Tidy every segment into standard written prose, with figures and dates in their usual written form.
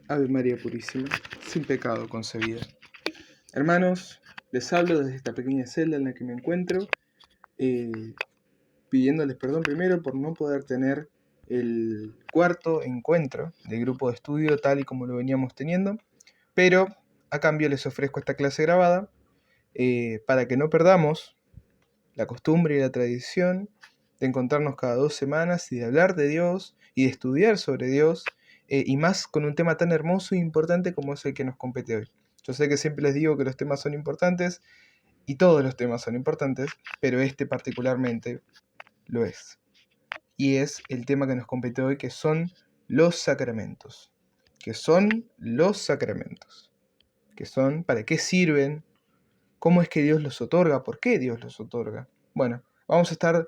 Ave María Purísima, sin pecado concebida. Hermanos, les hablo desde esta pequeña celda en la que me encuentro, eh, pidiéndoles perdón primero por no poder tener el cuarto encuentro del grupo de estudio tal y como lo veníamos teniendo, pero a cambio les ofrezco esta clase grabada para que no perdamos la costumbre y la tradición de encontrarnos cada 2 semanas y de hablar de Dios y de estudiar sobre Dios, y más con un tema tan hermoso e importante como es el que nos compete hoy. Yo sé que siempre les digo que los temas son importantes y todos los temas son importantes, pero este particularmente lo es. Y es el tema que nos compete hoy, que son los sacramentos. ¿Qué son los sacramentos? ¿Qué son? ¿Para qué sirven? ¿Cómo es que Dios los otorga? ¿Por qué Dios los otorga? Bueno, vamos a estar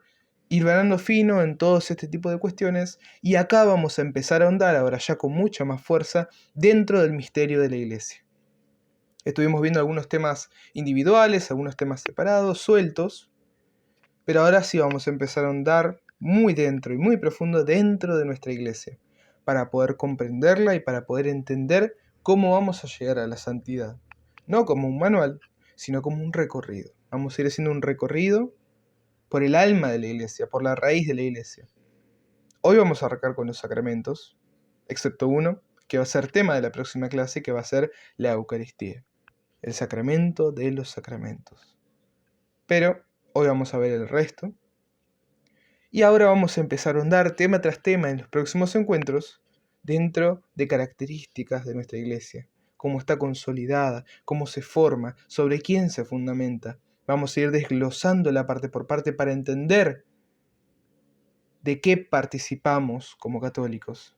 hilvanando fino en todos este tipo de cuestiones y acá vamos a empezar a ahondar ahora ya con mucha más fuerza dentro del misterio de la Iglesia. Estuvimos viendo algunos temas individuales, algunos temas separados, sueltos, pero ahora sí vamos a empezar a ahondar muy dentro y muy profundo dentro de nuestra Iglesia, para poder comprenderla y para poder entender cómo vamos a llegar a la santidad. No como un manual, sino como un recorrido. Vamos a ir haciendo un recorrido por el alma de la Iglesia, por la raíz de la Iglesia. Hoy vamos a arrancar con los sacramentos, excepto uno, que va a ser tema de la próxima clase, que va a ser la Eucaristía, el sacramento de los sacramentos. Pero hoy vamos a ver el resto. Y ahora vamos a empezar a ahondar tema tras tema en los próximos encuentros dentro de características de nuestra Iglesia, cómo está consolidada, cómo se forma, sobre quién se fundamenta. Vamos a ir desglosándola parte por parte para entender de qué participamos como católicos,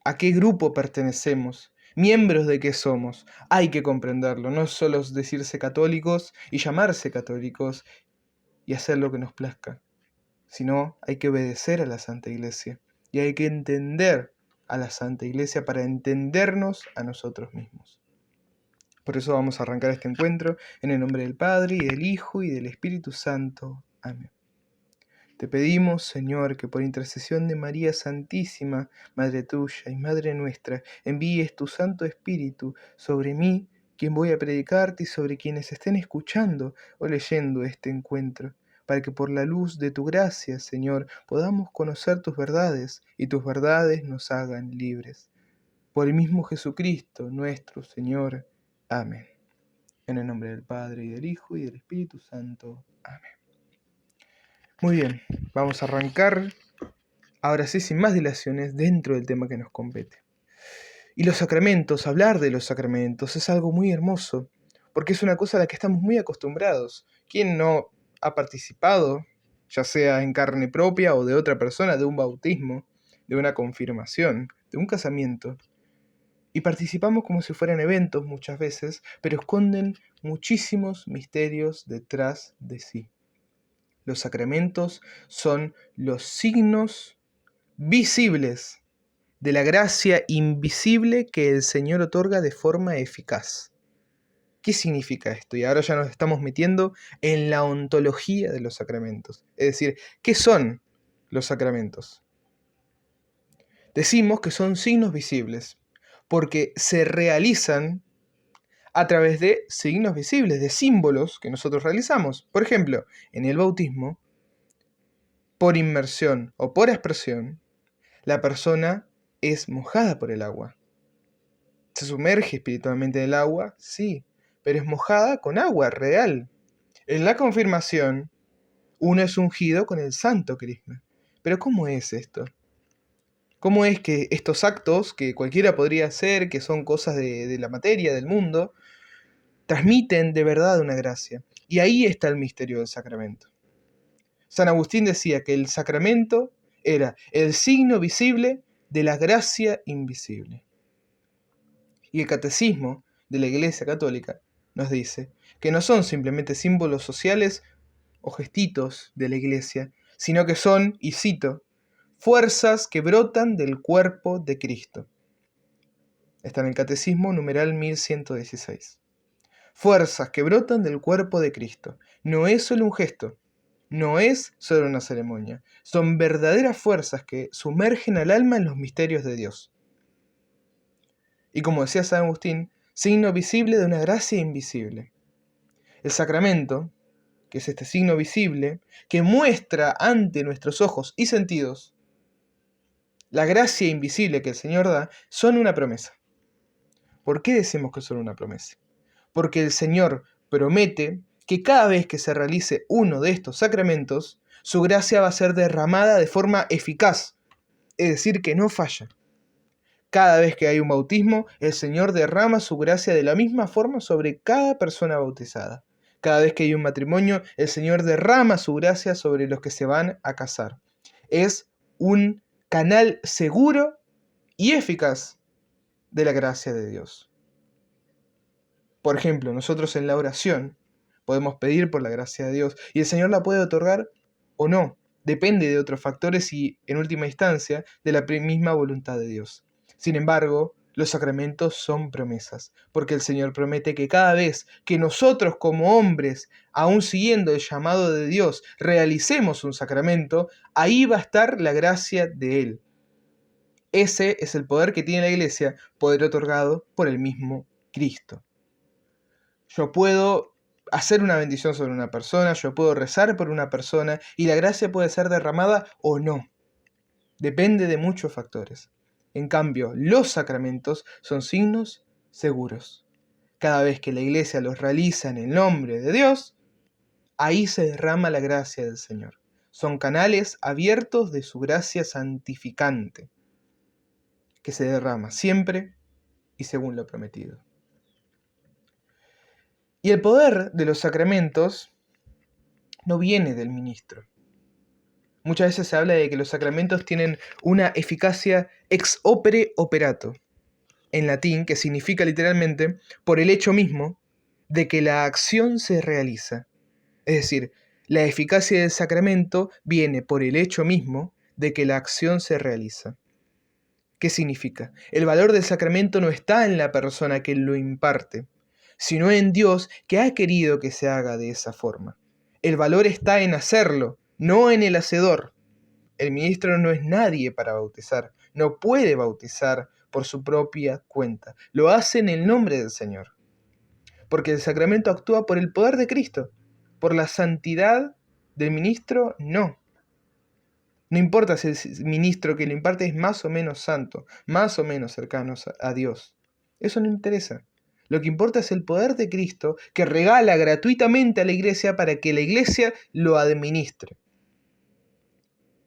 a qué grupo pertenecemos, miembros de qué somos. Hay que comprenderlo, no solo decirse católicos y llamarse católicos y hacer lo que nos plazca, sino hay que obedecer a la Santa Iglesia y hay que entender a la Santa Iglesia para entendernos a nosotros mismos. Por eso vamos a arrancar este encuentro en el nombre del Padre, y del Hijo, y del Espíritu Santo. Amén. Te pedimos, Señor, que por intercesión de María Santísima, Madre tuya y Madre nuestra, envíes tu Santo Espíritu sobre mí, quien voy a predicarte, y sobre quienes estén escuchando o leyendo este encuentro, para que por la luz de tu gracia, Señor, podamos conocer tus verdades y tus verdades nos hagan libres. Por el mismo Jesucristo, nuestro Señor. Amén. En el nombre del Padre, y del Hijo, y del Espíritu Santo. Amén. Muy bien, vamos a arrancar, ahora sí, sin más dilaciones, dentro del tema que nos compete. Y los sacramentos, hablar de los sacramentos es algo muy hermoso, porque es una cosa a la que estamos muy acostumbrados. ¿Quién no ha participado, ya sea en carne propia o de otra persona, de un bautismo, de una confirmación, de un casamiento? Y participamos como si fueran eventos muchas veces, pero esconden muchísimos misterios detrás de sí. Los sacramentos son los signos visibles de la gracia invisible que el Señor otorga de forma eficaz. ¿Qué significa esto? Y ahora ya nos estamos metiendo en la ontología de los sacramentos. Es decir, ¿qué son los sacramentos? Decimos que son signos visibles porque se realizan a través de signos visibles, de símbolos que nosotros realizamos. Por ejemplo, en el bautismo, por inmersión o por aspersión, la persona es mojada por el agua. ¿Se sumerge espiritualmente en el agua? Sí, pero es mojada con agua real. En la confirmación, uno es ungido con el santo crisma. Pero ¿cómo es esto? ¿Cómo es que estos actos, que cualquiera podría hacer, que son cosas de la materia, del mundo, transmiten de verdad una gracia? Y ahí está el misterio del sacramento. San Agustín decía que el sacramento era el signo visible de la gracia invisible. Y el catecismo de la Iglesia Católica nos dice que no son simplemente símbolos sociales o gestitos de la Iglesia, sino que son, y cito, fuerzas que brotan del cuerpo de Cristo. Está en el Catecismo numeral 1116. Fuerzas que brotan del cuerpo de Cristo. No es solo un gesto, no es solo una ceremonia, son verdaderas fuerzas que sumergen al alma en los misterios de Dios. Y como decía San Agustín, signo visible de una gracia invisible. El sacramento, que es este signo visible, que muestra ante nuestros ojos y sentidos la gracia invisible que el Señor da, son una promesa. ¿Por qué decimos que son una promesa? Porque el Señor promete que cada vez que se realice uno de estos sacramentos, su gracia va a ser derramada de forma eficaz, es decir, que no falla. Cada vez que hay un bautismo, el Señor derrama su gracia de la misma forma sobre cada persona bautizada. Cada vez que hay un matrimonio, el Señor derrama su gracia sobre los que se van a casar. Es un canal seguro y eficaz de la gracia de Dios. Por ejemplo, nosotros en la oración podemos pedir por la gracia de Dios y el Señor la puede otorgar o no. Depende de otros factores y, en última instancia, de la misma voluntad de Dios. Sin embargo, los sacramentos son promesas, porque el Señor promete que cada vez que nosotros como hombres, aún siguiendo el llamado de Dios, realicemos un sacramento, ahí va a estar la gracia de Él. Ese es el poder que tiene la Iglesia, poder otorgado por el mismo Cristo. Yo puedo hacer una bendición sobre una persona, yo puedo rezar por una persona y la gracia puede ser derramada o no. Depende de muchos factores. En cambio, los sacramentos son signos seguros. Cada vez que la Iglesia los realiza en el nombre de Dios, ahí se derrama la gracia del Señor. Son canales abiertos de su gracia santificante, que se derrama siempre y según lo prometido. Y el poder de los sacramentos no viene del ministro. Muchas veces se habla de que los sacramentos tienen una eficacia ex opere operato, en latín, que significa literalmente por el hecho mismo de que la acción se realiza. Es decir, la eficacia del sacramento viene por el hecho mismo de que la acción se realiza. ¿Qué significa? El valor del sacramento no está en la persona que lo imparte, sino en Dios que ha querido que se haga de esa forma. El valor está en hacerlo, no en el hacedor. El ministro no es nadie para bautizar, no puede bautizar por su propia cuenta. Lo hace en el nombre del Señor. Porque el sacramento actúa por el poder de Cristo. Por la santidad del ministro, no. No importa si el ministro que lo imparte es más o menos santo, más o menos cercano a Dios. Eso no interesa. Lo que importa es el poder de Cristo que regala gratuitamente a la iglesia para que la iglesia lo administre.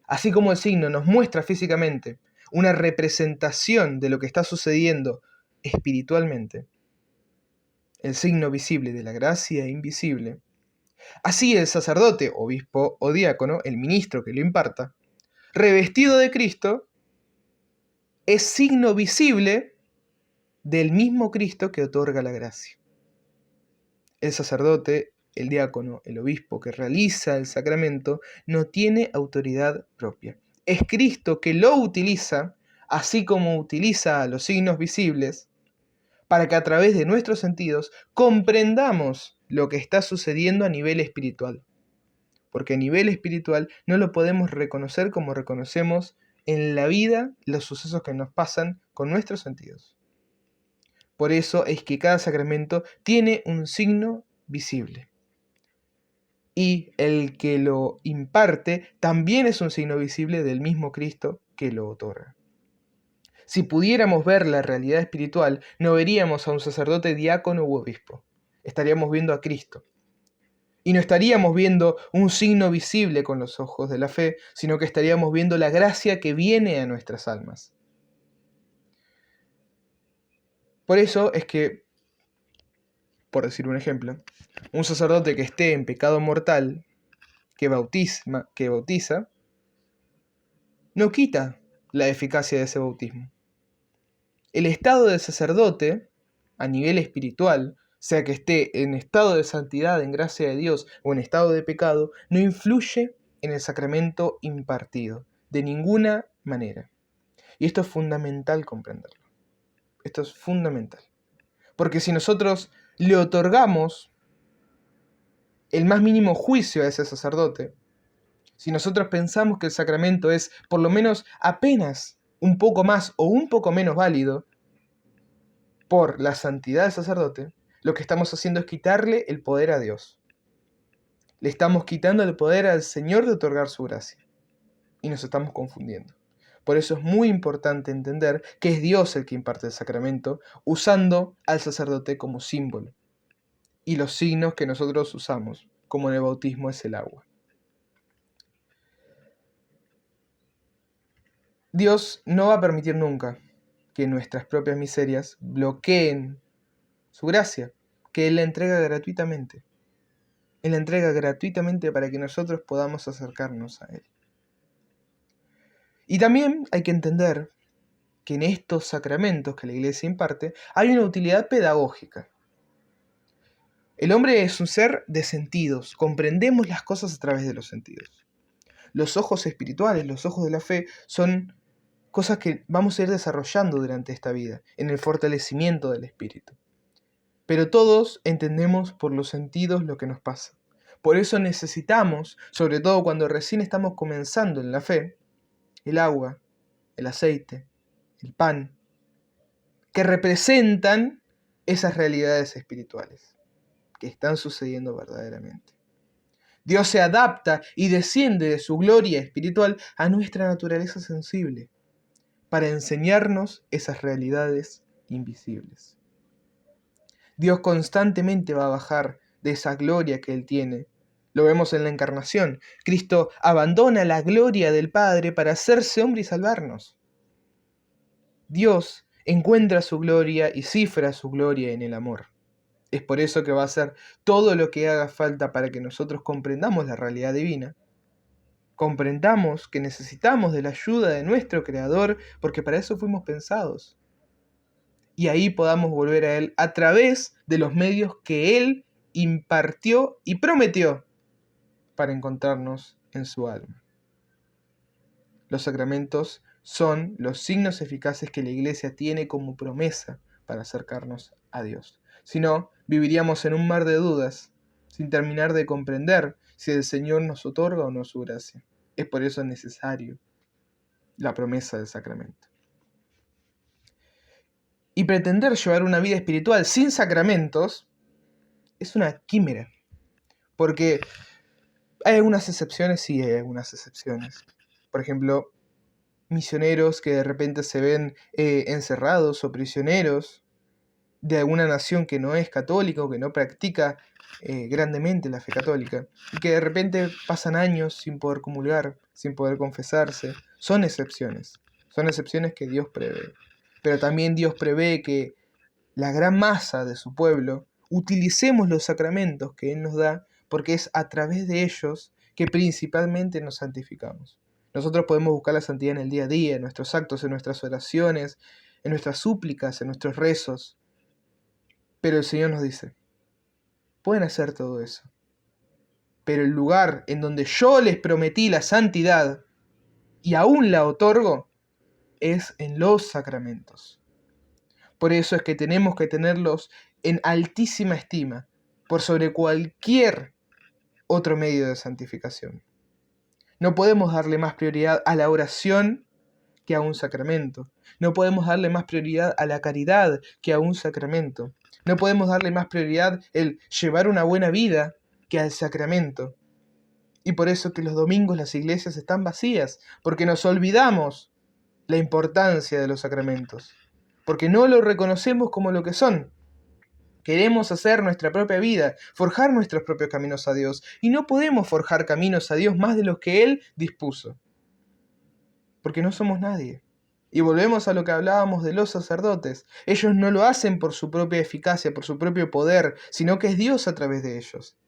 Así como el signo nos muestra físicamente una representación de lo que está sucediendo espiritualmente, el signo visible de la gracia invisible, así el sacerdote, obispo o diácono, el ministro que lo imparta, revestido de Cristo, es signo visible del mismo Cristo que otorga la gracia. El sacerdote, el diácono, el obispo que realiza el sacramento no tiene autoridad propia. Es Cristo que lo utiliza, así como utiliza a los signos visibles, para que a través de nuestros sentidos comprendamos lo que está sucediendo a nivel espiritual. Porque a nivel espiritual no lo podemos reconocer como reconocemos en la vida los sucesos que nos pasan con nuestros sentidos. Por eso es que cada sacramento tiene un signo visible. Y el que lo imparte también es un signo visible del mismo Cristo que lo otorga. Si pudiéramos ver la realidad espiritual, no veríamos a un sacerdote, diácono u obispo. Estaríamos viendo a Cristo. Y no estaríamos viendo un signo visible con los ojos de la fe, sino que estaríamos viendo la gracia que viene a nuestras almas. Por eso es que, por decir un ejemplo, un sacerdote que esté en pecado mortal, que bautiza, no quita la eficacia de ese bautismo. El estado del sacerdote, a nivel espiritual, sea que esté en estado de santidad, en gracia de Dios, o en estado de pecado, no influye en el sacramento impartido, de ninguna manera. Y esto es fundamental comprenderlo. Esto es fundamental. Porque si nosotros le otorgamos el más mínimo juicio a ese sacerdote, si nosotros pensamos que el sacramento es por lo menos apenas un poco más o un poco menos válido, por la santidad del sacerdote, lo que estamos haciendo es quitarle el poder a Dios. Le estamos quitando el poder al Señor de otorgar su gracia. Y nos estamos confundiendo. Por eso es muy importante entender que es Dios el que imparte el sacramento, usando al sacerdote como símbolo. Y los signos que nosotros usamos, como en el bautismo, es el agua. Dios no va a permitir nunca que nuestras propias miserias bloqueen su gracia, que Él la entrega gratuitamente. Él la entrega gratuitamente para que nosotros podamos acercarnos a Él. Y también hay que entender que en estos sacramentos que la Iglesia imparte hay una utilidad pedagógica. El hombre es un ser de sentidos, comprendemos las cosas a través de los sentidos. Los ojos espirituales, los ojos de la fe, son cosas que vamos a ir desarrollando durante esta vida, en el fortalecimiento del espíritu. Pero todos entendemos por los sentidos lo que nos pasa. Por eso necesitamos, sobre todo cuando recién estamos comenzando en la fe, el agua, el aceite, el pan, que representan esas realidades espirituales que están sucediendo verdaderamente. Dios se adapta y desciende de su gloria espiritual a nuestra naturaleza sensible para enseñarnos esas realidades invisibles. Dios constantemente va a bajar de esa gloria que Él tiene. Lo vemos en la encarnación. Cristo abandona la gloria del Padre para hacerse hombre y salvarnos. Dios encuentra su gloria y cifra su gloria en el amor. Es por eso que va a hacer todo lo que haga falta para que nosotros comprendamos la realidad divina. Comprendamos que necesitamos de la ayuda de nuestro Creador, porque para eso fuimos pensados. Y ahí podamos volver a Él a través de los medios que Él impartió y prometió para encontrarnos en su alma. Los sacramentos son los signos eficaces que la Iglesia tiene como promesa para acercarnos a Dios. Si no, viviríamos en un mar de dudas, sin terminar de comprender si el Señor nos otorga o no su gracia. Es por eso necesario la promesa del sacramento. Y pretender llevar una vida espiritual sin sacramentos es una quimera. Porque hay algunas excepciones, sí hay algunas excepciones. Por ejemplo, misioneros que de repente se ven encerrados o prisioneros de alguna nación que no es católica o que no practica grandemente la fe católica y que de repente pasan años sin poder comulgar, sin poder confesarse. Son excepciones que Dios prevé. Pero también Dios prevé que la gran masa de su pueblo utilicemos los sacramentos que Él nos da, porque es a través de ellos que principalmente nos santificamos. Nosotros podemos buscar la santidad en el día a día, en nuestros actos, en nuestras oraciones, en nuestras súplicas, en nuestros rezos. Pero el Señor nos dice, pueden hacer todo eso, pero el lugar en donde yo les prometí la santidad y aún la otorgo es en los sacramentos. Por eso es que tenemos que tenerlos en altísima estima, por sobre cualquier otro medio de santificación. No podemos darle más prioridad a la oración que a un sacramento. No podemos darle más prioridad a la caridad que a un sacramento. No podemos darle más prioridad el llevar una buena vida que al sacramento. Y por eso que los domingos las iglesias están vacías, porque nos olvidamos la importancia de los sacramentos, porque no lo reconocemos como lo que son. Queremos hacer nuestra propia vida, forjar nuestros propios caminos a Dios, y no podemos forjar caminos a Dios más de los que Él dispuso, porque no somos nadie. Y volvemos a lo que hablábamos de los sacerdotes. Ellos no lo hacen por su propia eficacia, por su propio poder, sino que es Dios a través de ellos.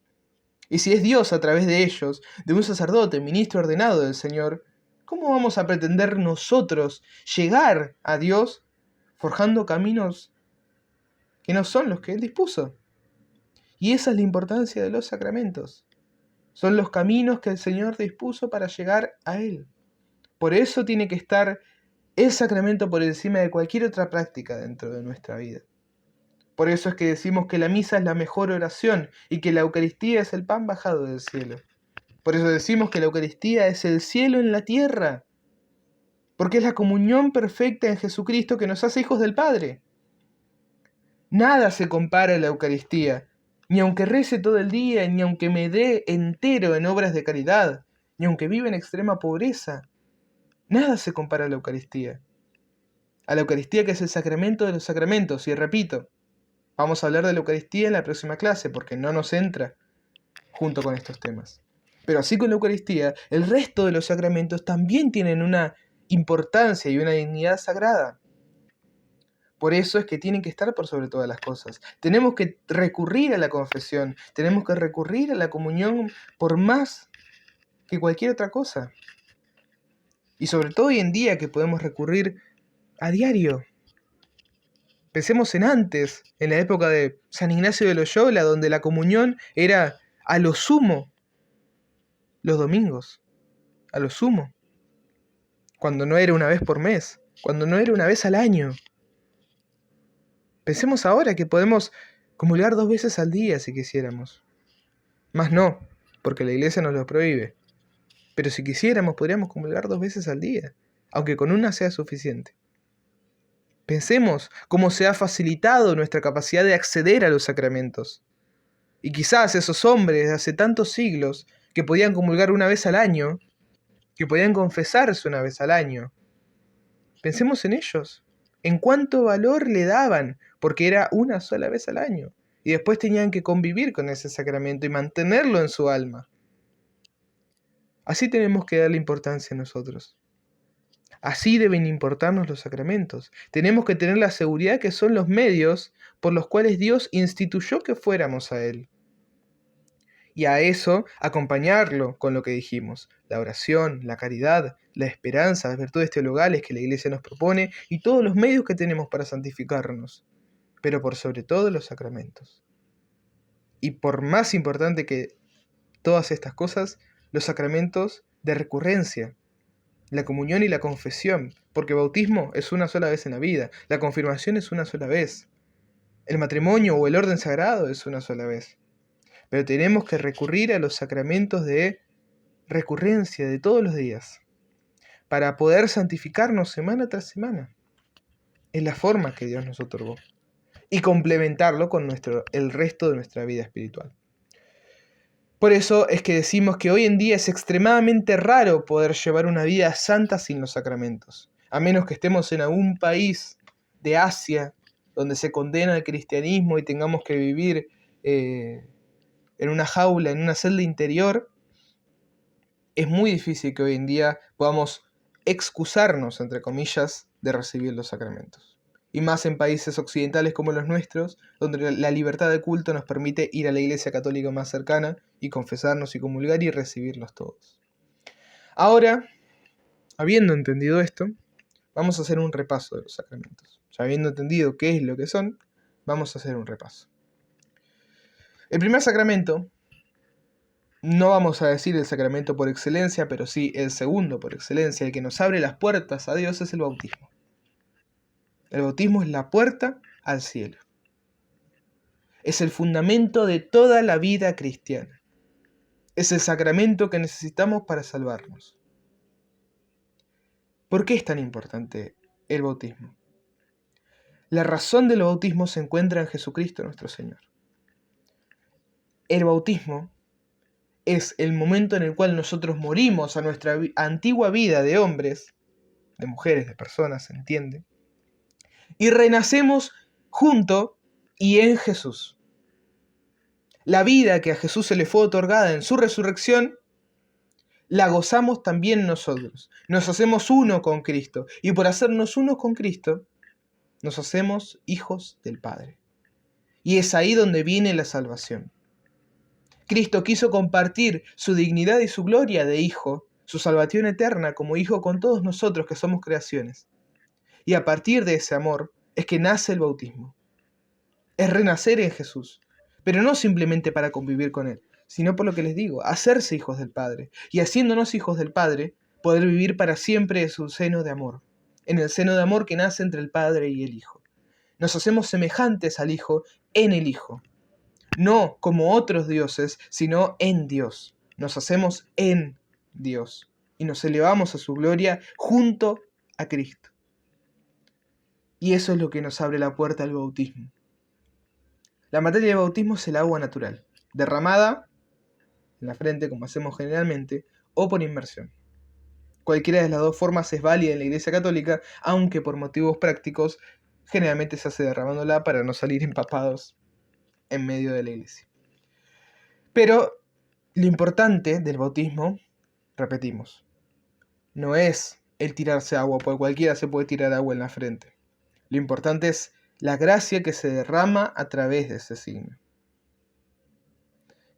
Y si es Dios a través de ellos, de un sacerdote, ministro ordenado del Señor, ¿cómo vamos a pretender nosotros llegar a Dios forjando caminos que no son los que Él dispuso? Y esa es la importancia de los sacramentos. Son los caminos que el Señor dispuso para llegar a Él. Por eso tiene que estar el sacramento por encima de cualquier otra práctica dentro de nuestra vida. Por eso es que decimos que la misa es la mejor oración y que la Eucaristía es el pan bajado del cielo. Por eso decimos que la Eucaristía es el cielo en la tierra. Porque es la comunión perfecta en Jesucristo que nos hace hijos del Padre. Nada se compara a la Eucaristía, ni aunque rece todo el día, ni aunque me dé entero en obras de caridad, ni aunque viva en extrema pobreza. Nada se compara a la Eucaristía. A la Eucaristía, que es el sacramento de los sacramentos. Y repito, vamos a hablar de la Eucaristía en la próxima clase, porque no nos entra junto con estos temas. Pero así con la Eucaristía, el resto de los sacramentos también tienen una importancia y una dignidad sagrada. Por eso es que tienen que estar por sobre todas las cosas. Tenemos que recurrir a la confesión, tenemos que recurrir a la comunión por más que cualquier otra cosa. Y sobre todo hoy en día, que podemos recurrir a diario. Pensemos en antes, en la época de San Ignacio de Loyola, donde la comunión era a lo sumo los domingos, a lo sumo, cuando no era una vez por mes, cuando no era una vez al año. Pensemos ahora que podemos comulgar 2 veces al día si quisiéramos. Más no, porque la iglesia nos lo prohíbe. Pero si quisiéramos, podríamos comulgar 2 veces al día, aunque con una sea suficiente. Pensemos cómo se ha facilitado nuestra capacidad de acceder a los sacramentos. Y quizás esos hombres de hace tantos siglos que podían comulgar una vez al año, que podían confesarse una vez al año, pensemos en ellos, en cuánto valor le daban, porque era una sola vez al año, y después tenían que convivir con ese sacramento y mantenerlo en su alma. Así tenemos que darle importancia a nosotros. Así deben importarnos los sacramentos. Tenemos que tener la seguridad que son los medios por los cuales Dios instituyó que fuéramos a Él. Y a eso acompañarlo con lo que dijimos, la oración, la caridad, la esperanza, las virtudes teologales que la Iglesia nos propone y todos los medios que tenemos para santificarnos, pero por sobre todo los sacramentos. Y por más importante que todas estas cosas, los sacramentos de recurrencia, la comunión y la confesión, porque bautismo es una sola vez en la vida, la confirmación es una sola vez, el matrimonio o el orden sagrado es una sola vez. Pero tenemos que recurrir a los sacramentos de recurrencia de todos los días para poder santificarnos semana tras semana. Es la forma que Dios nos otorgó. Y complementarlo con el resto de nuestra vida espiritual. Por eso es que decimos que hoy en día es extremadamente raro poder llevar una vida santa sin los sacramentos. A menos que estemos en algún país de Asia donde se condena el cristianismo y tengamos que vivir en una jaula, en una celda interior, es muy difícil que hoy en día podamos excusarnos, entre comillas, de recibir los sacramentos. Y más en países occidentales como los nuestros, donde la libertad de culto nos permite ir a la iglesia católica más cercana y confesarnos y comulgar y recibirlos todos. Ahora, habiendo entendido esto, vamos a hacer un repaso de los sacramentos. Ya habiendo entendido qué es lo que son, vamos a hacer un repaso. El primer sacramento, no vamos a decir el sacramento por excelencia, pero sí el segundo por excelencia, el que nos abre las puertas a Dios, es el bautismo. El bautismo es la puerta al cielo. Es el fundamento de toda la vida cristiana. Es el sacramento que necesitamos para salvarnos. ¿Por qué es tan importante el bautismo? La razón del bautismo se encuentra en Jesucristo nuestro Señor. El bautismo es el momento en el cual nosotros morimos a nuestra antigua vida de hombres, de mujeres, de personas, se entiende, y renacemos junto y en Jesús. La vida que a Jesús se le fue otorgada en su resurrección, la gozamos también nosotros. Nos hacemos uno con Cristo, y por hacernos uno con Cristo, nos hacemos hijos del Padre. Y es ahí donde viene la salvación. Cristo quiso compartir su dignidad y su gloria de hijo, su salvación eterna como hijo con todos nosotros que somos creaciones. Y a partir de ese amor es que nace el bautismo. Es renacer en Jesús, pero no simplemente para convivir con Él, sino por lo que les digo, hacerse hijos del Padre. Y haciéndonos hijos del Padre, poder vivir para siempre en su seno de amor, en el seno de amor que nace entre el Padre y el Hijo. Nos hacemos semejantes al Hijo en el Hijo. No como otros dioses, sino en Dios. Nos hacemos en Dios y nos elevamos a su gloria junto a Cristo. Y eso es lo que nos abre la puerta al bautismo. La materia del bautismo es el agua natural, derramada en la frente, como hacemos generalmente, o por inmersión. Cualquiera de las dos formas es válida en la Iglesia Católica, aunque por motivos prácticos generalmente se hace derramándola para no salir empapados en medio de la iglesia. Pero lo importante del bautismo, repetimos, no es el tirarse agua, porque cualquiera se puede tirar agua en la frente. Lo importante es la gracia que se derrama a través de ese signo.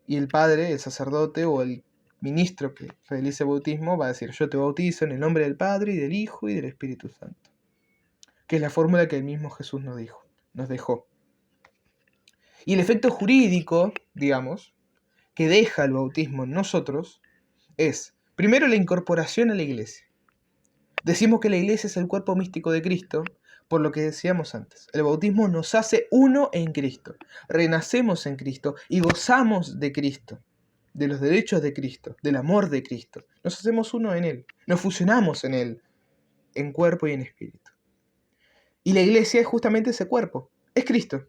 Y el padre, el sacerdote o el ministro que realice el bautismo va a decir: yo te bautizo en el nombre del Padre, y del Hijo, y del Espíritu Santo. Que es la fórmula que el mismo Jesús nos dejó. Y el efecto jurídico, digamos, que deja el bautismo en nosotros es, primero, la incorporación a la iglesia. Decimos que la iglesia es el cuerpo místico de Cristo, por lo que decíamos antes. El bautismo nos hace uno en Cristo. Renacemos en Cristo y gozamos de Cristo, de los derechos de Cristo, del amor de Cristo. Nos hacemos uno en Él, nos fusionamos en Él, en cuerpo y en espíritu. Y la iglesia es justamente ese cuerpo, es Cristo.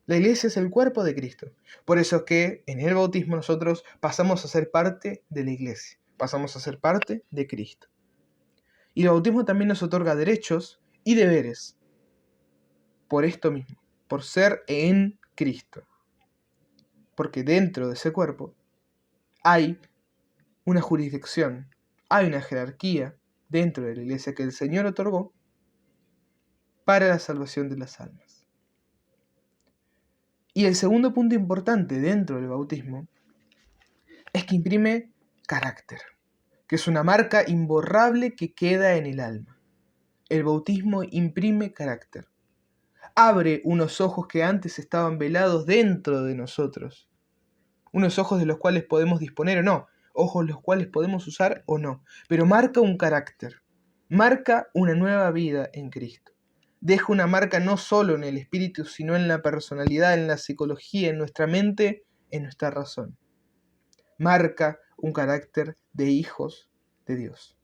La iglesia es el cuerpo de Cristo. Por eso es que en el bautismo nosotros pasamos a ser parte de la iglesia, pasamos a ser parte de Cristo. Y el bautismo también nos otorga derechos y deberes por esto mismo, por ser en Cristo. Porque dentro de ese cuerpo hay una jurisdicción, hay una jerarquía dentro de la iglesia que el Señor otorgó para la salvación de las almas. Y el segundo punto importante dentro del bautismo es que imprime carácter, que es una marca imborrable que queda en el alma. El bautismo imprime carácter. Abre unos ojos que antes estaban velados dentro de nosotros. Unos ojos de los cuales podemos disponer o no. Ojos los cuales podemos usar o no. Pero marca un carácter. Marca una nueva vida en Cristo. Deja una marca no solo en el espíritu, sino en la personalidad, en la psicología, en nuestra mente, en nuestra razón. Marca un carácter de hijos de Dios.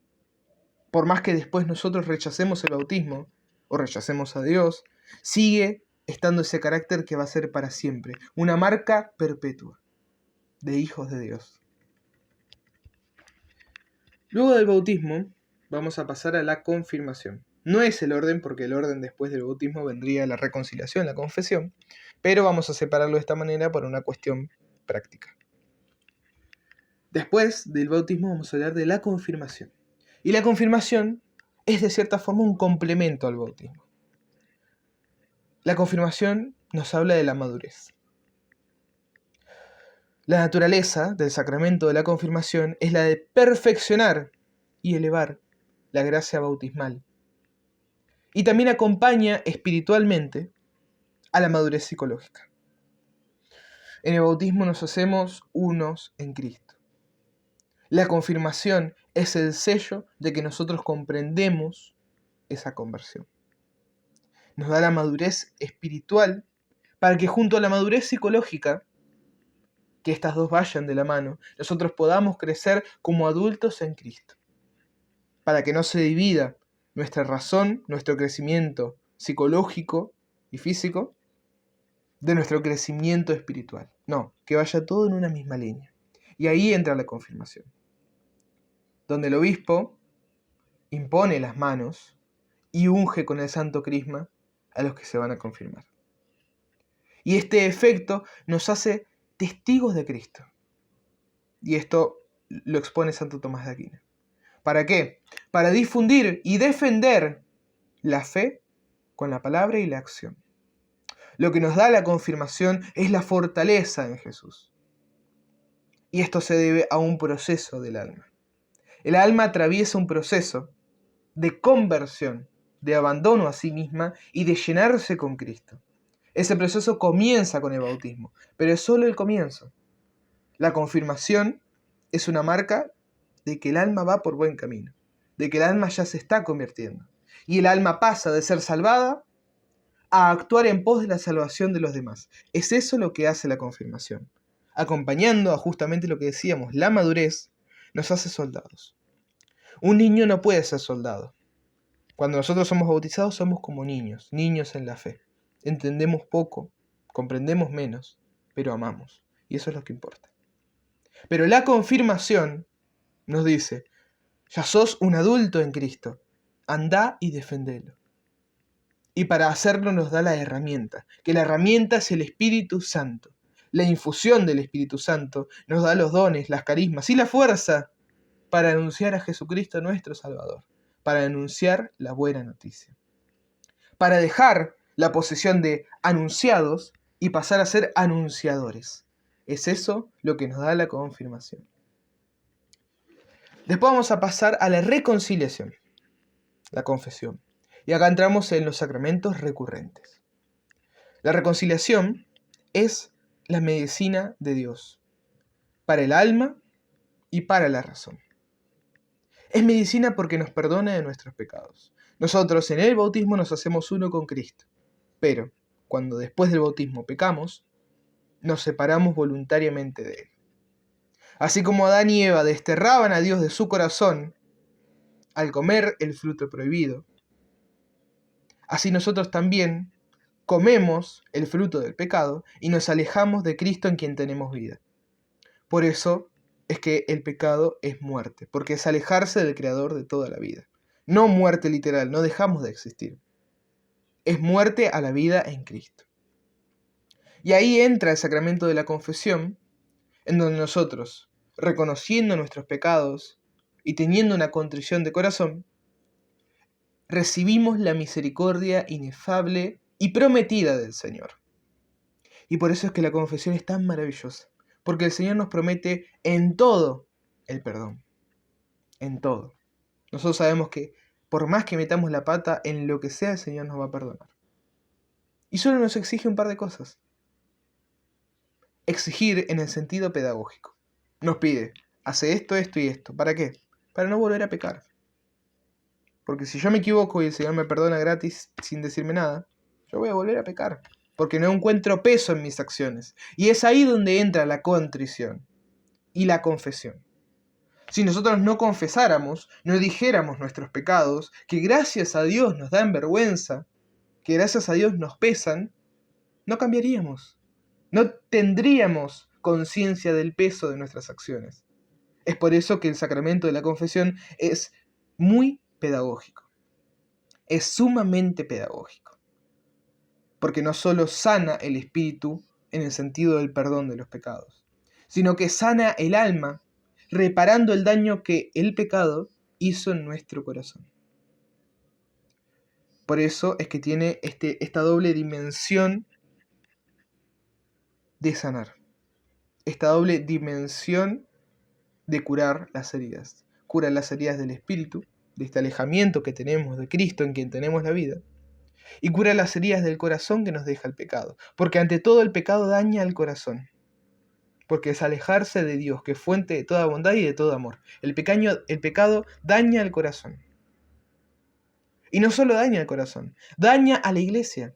Por más que después nosotros rechacemos el bautismo o rechacemos a Dios, sigue estando ese carácter que va a ser para siempre, una marca perpetua de hijos de Dios. Luego del bautismo vamos a pasar a la confirmación. No es el orden, porque el orden después del bautismo vendría la reconciliación, la confesión, pero vamos a separarlo de esta manera por una cuestión práctica. Después del bautismo vamos a hablar de la confirmación. Y la confirmación es de cierta forma un complemento al bautismo. La confirmación nos habla de la madurez. La naturaleza del sacramento de la confirmación es la de perfeccionar y elevar la gracia bautismal. Y también acompaña espiritualmente a la madurez psicológica. En el bautismo nos hacemos unos en Cristo. La confirmación es el sello de que nosotros comprendemos esa conversión. Nos da la madurez espiritual para que junto a la madurez psicológica, que estas dos vayan de la mano, nosotros podamos crecer como adultos en Cristo. Para que no se divida nuestra razón, nuestro crecimiento psicológico y físico, de nuestro crecimiento espiritual. No, que vaya todo en una misma línea. Y ahí entra la confirmación, donde el obispo impone las manos y unge con el santo crisma a los que se van a confirmar. Y este efecto nos hace testigos de Cristo. Y esto lo expone Santo Tomás de Aquino. ¿Para qué? Para difundir y defender la fe con la palabra y la acción. Lo que nos da la confirmación es la fortaleza en Jesús. Y esto se debe a un proceso del alma. El alma atraviesa un proceso de conversión, de abandono a sí misma y de llenarse con Cristo. Ese proceso comienza con el bautismo, pero es solo el comienzo. La confirmación es una marca de que el alma va por buen camino, de que el alma ya se está convirtiendo. Y el alma pasa de ser salvada a actuar en pos de la salvación de los demás. Es eso lo que hace la confirmación. Acompañando a justamente lo que decíamos, la madurez nos hace soldados. Un niño no puede ser soldado. Cuando nosotros somos bautizados somos como niños, niños en la fe. Entendemos poco, comprendemos menos, pero amamos. Y eso es lo que importa. Pero la confirmación nos dice, ya sos un adulto en Cristo, andá y defendelo. Y para hacerlo nos da la herramienta, que la herramienta es el Espíritu Santo. La infusión del Espíritu Santo nos da los dones, las carismas y la fuerza para anunciar a Jesucristo nuestro Salvador, para anunciar la buena noticia, para dejar la posición de anunciados y pasar a ser anunciadores. Es eso lo que nos da la confirmación. Después vamos a pasar a la reconciliación, la confesión. Y acá entramos en los sacramentos recurrentes. La reconciliación es la medicina de Dios para el alma y para la razón. Es medicina porque nos perdona de nuestros pecados. Nosotros en el bautismo nos hacemos uno con Cristo, pero cuando después del bautismo pecamos, nos separamos voluntariamente de Él. Así como Adán y Eva desterraban a Dios de su corazón al comer el fruto prohibido, así nosotros también comemos el fruto del pecado y nos alejamos de Cristo en quien tenemos vida. Por eso es que el pecado es muerte, porque es alejarse del Creador de toda la vida. No muerte literal, no dejamos de existir. Es muerte a la vida en Cristo. Y ahí entra el sacramento de la confesión, en donde nosotros, reconociendo nuestros pecados y teniendo una contrición de corazón, recibimos la misericordia inefable y prometida del Señor. Y por eso es que la confesión es tan maravillosa, porque el Señor nos promete en todo el perdón, en todo. Nosotros sabemos que por más que metamos la pata, en lo que sea el Señor nos va a perdonar. Y solo nos exige un par de cosas. Exigir en el sentido pedagógico. Nos pide, hace esto, esto y esto. ¿Para qué? Para no volver a pecar. Porque si yo me equivoco y el Señor me perdona gratis sin decirme nada, yo voy a volver a pecar. Porque no encuentro peso en mis acciones. Y es ahí donde entra la contrición y la confesión. Si nosotros no confesáramos, no dijéramos nuestros pecados, que gracias a Dios nos dan vergüenza, que gracias a Dios nos pesan, no cambiaríamos. No tendríamos conciencia del peso de nuestras acciones. Es por eso que el sacramento de la confesión es muy pedagógico. Es sumamente pedagógico. Porque no solo sana el espíritu en el sentido del perdón de los pecados, sino que sana el alma, reparando el daño que el pecado hizo en nuestro corazón. Por eso es que tiene esta doble dimensión de sanar, esta doble dimensión de curar las heridas. Cura las heridas del espíritu, de este alejamiento que tenemos de Cristo en quien tenemos la vida, y cura las heridas del corazón que nos deja el pecado, porque ante todo el pecado daña al corazón, porque es alejarse de Dios, que es fuente de toda bondad y de todo amor. El pecado daña al corazón. Y no solo daña al corazón, daña a la iglesia.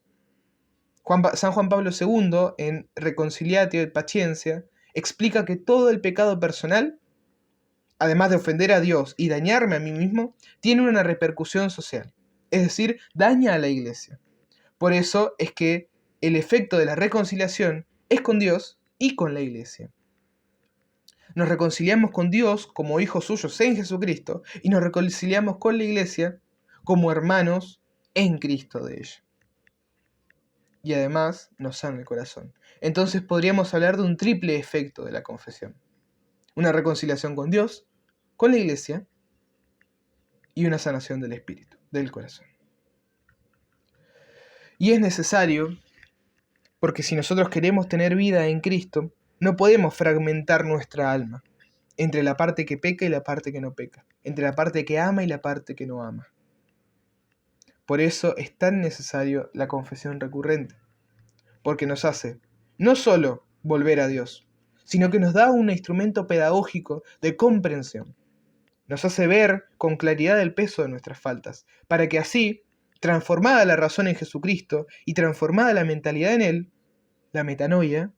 San Juan Pablo II, en Reconciliatio et Paciencia, explica que todo el pecado personal, además de ofender a Dios y dañarme a mí mismo, tiene una repercusión social. Es decir, daña a la iglesia. Por eso es que el efecto de la reconciliación es con Dios y con la iglesia. Nos reconciliamos con Dios como hijos suyos en Jesucristo y nos reconciliamos con la iglesia como hermanos en Cristo de ella. Y además nos sana el corazón. Entonces podríamos hablar de un triple efecto de la confesión. Una reconciliación con Dios, con la iglesia y una sanación del espíritu, del corazón. Y es necesario, porque si nosotros queremos tener vida en Cristo, no podemos fragmentar nuestra alma entre la parte que peca y la parte que no peca, entre la parte que ama y la parte que no ama. Por eso es tan necesario la confesión recurrente, porque nos hace no solo volver a Dios, sino que nos da un instrumento pedagógico de comprensión. Nos hace ver con claridad el peso de nuestras faltas, para que así, transformada la razón en Jesucristo y transformada la mentalidad en Él, la metanoia,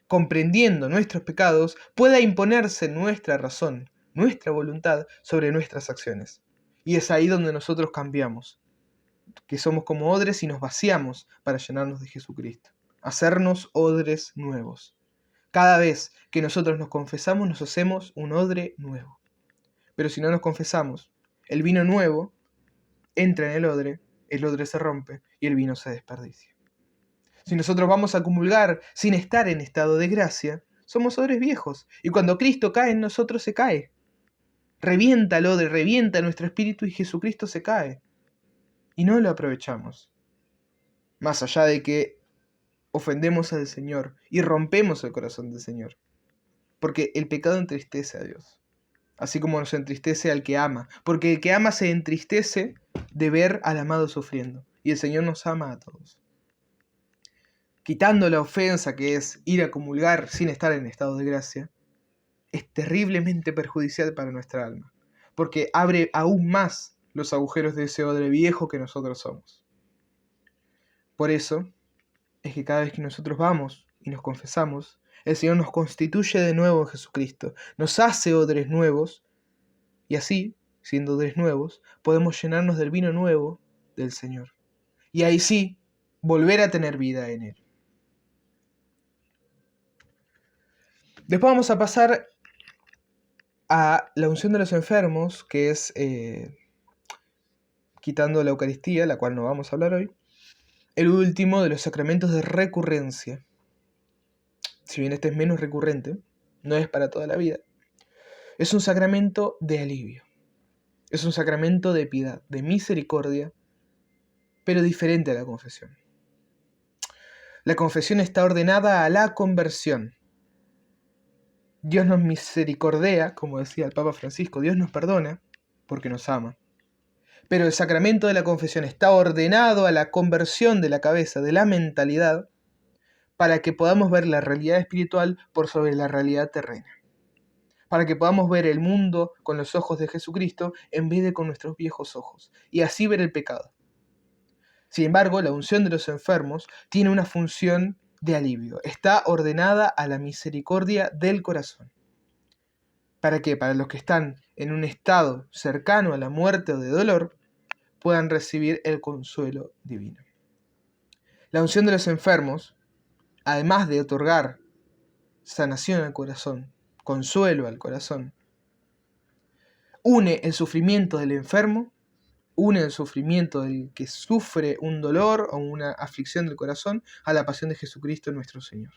comprendiendo nuestros pecados, pueda imponerse nuestra razón, nuestra voluntad sobre nuestras acciones. Y es ahí donde nosotros cambiamos. que somos como odres y nos vaciamos para llenarnos de Jesucristo. Hacernos odres nuevos. Cada vez que nosotros nos confesamos, nos hacemos un odre nuevo. Pero si no nos confesamos, el vino nuevo entra en el odre se rompe y el vino se desperdicia. Si nosotros vamos a comulgar sin estar en estado de gracia, somos odres viejos, y cuando Cristo cae en nosotros se cae. Revienta el odre, revienta nuestro espíritu y Jesucristo se cae. Y no lo aprovechamos. Más allá de que ofendemos al Señor y rompemos el corazón del Señor. Porque el pecado entristece a Dios. Así como nos entristece al que ama. Porque el que ama se entristece de ver al amado sufriendo. Y el Señor nos ama a todos. Quitando la ofensa que es ir a comulgar sin estar en estado de gracia, es terriblemente perjudicial para nuestra alma. Porque abre aún más los agujeros de ese odre viejo que nosotros somos. Por eso es que cada vez que nosotros vamos y nos confesamos, el Señor nos constituye de nuevo en Jesucristo, nos hace odres nuevos, y así, siendo odres nuevos, podemos llenarnos del vino nuevo del Señor. Y ahí sí, volver a tener vida en Él. Después vamos a pasar a la unción de los enfermos, que es, quitando la Eucaristía, la cual no vamos a hablar hoy, el último de los sacramentos de recurrencia. Si bien este es menos recurrente, no es para toda la vida, es un sacramento de alivio. Es un sacramento de piedad, de misericordia, pero diferente a la confesión. La confesión está ordenada a la conversión. Dios nos misericordia, como decía el Papa Francisco, Dios nos perdona porque nos ama. Pero el sacramento de la confesión está ordenado a la conversión de la cabeza, de la mentalidad, para que podamos ver la realidad espiritual por sobre la realidad terrena. Para que podamos ver el mundo con los ojos de Jesucristo en vez de con nuestros viejos ojos, y así ver el pecado. Sin embargo, la unción de los enfermos tiene una función de alivio. Está ordenada a la misericordia del corazón. ¿Para qué? Para los que están en un estado cercano a la muerte o de dolor, puedan recibir el consuelo divino. La unción de los enfermos, además de otorgar sanación al corazón, consuelo al corazón, une el sufrimiento del enfermo, une el sufrimiento del que sufre un dolor o una aflicción del corazón a la pasión de Jesucristo nuestro Señor.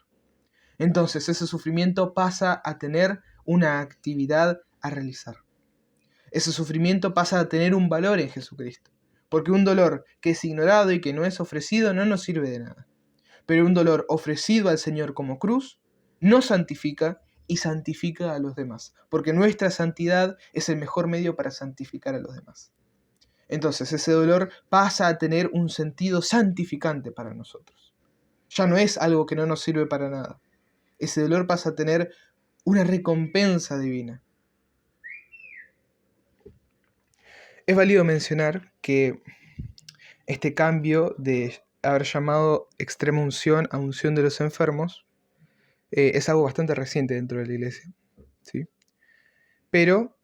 Entonces ese sufrimiento pasa a tener una actividad a realizar. Ese sufrimiento pasa a tener un valor en Jesucristo. Porque un dolor que es ignorado y que no es ofrecido no nos sirve de nada. Pero un dolor ofrecido al Señor como cruz nos santifica y santifica a los demás. Porque nuestra santidad es el mejor medio para santificar a los demás. Entonces ese dolor pasa a tener un sentido santificante para nosotros. Ya no es algo que no nos sirve para nada. Ese dolor pasa a tener una recompensa divina. Es válido mencionar que este cambio de haber llamado extrema unción a unción de los enfermos es algo bastante reciente dentro de la iglesia, ¿sí? Pero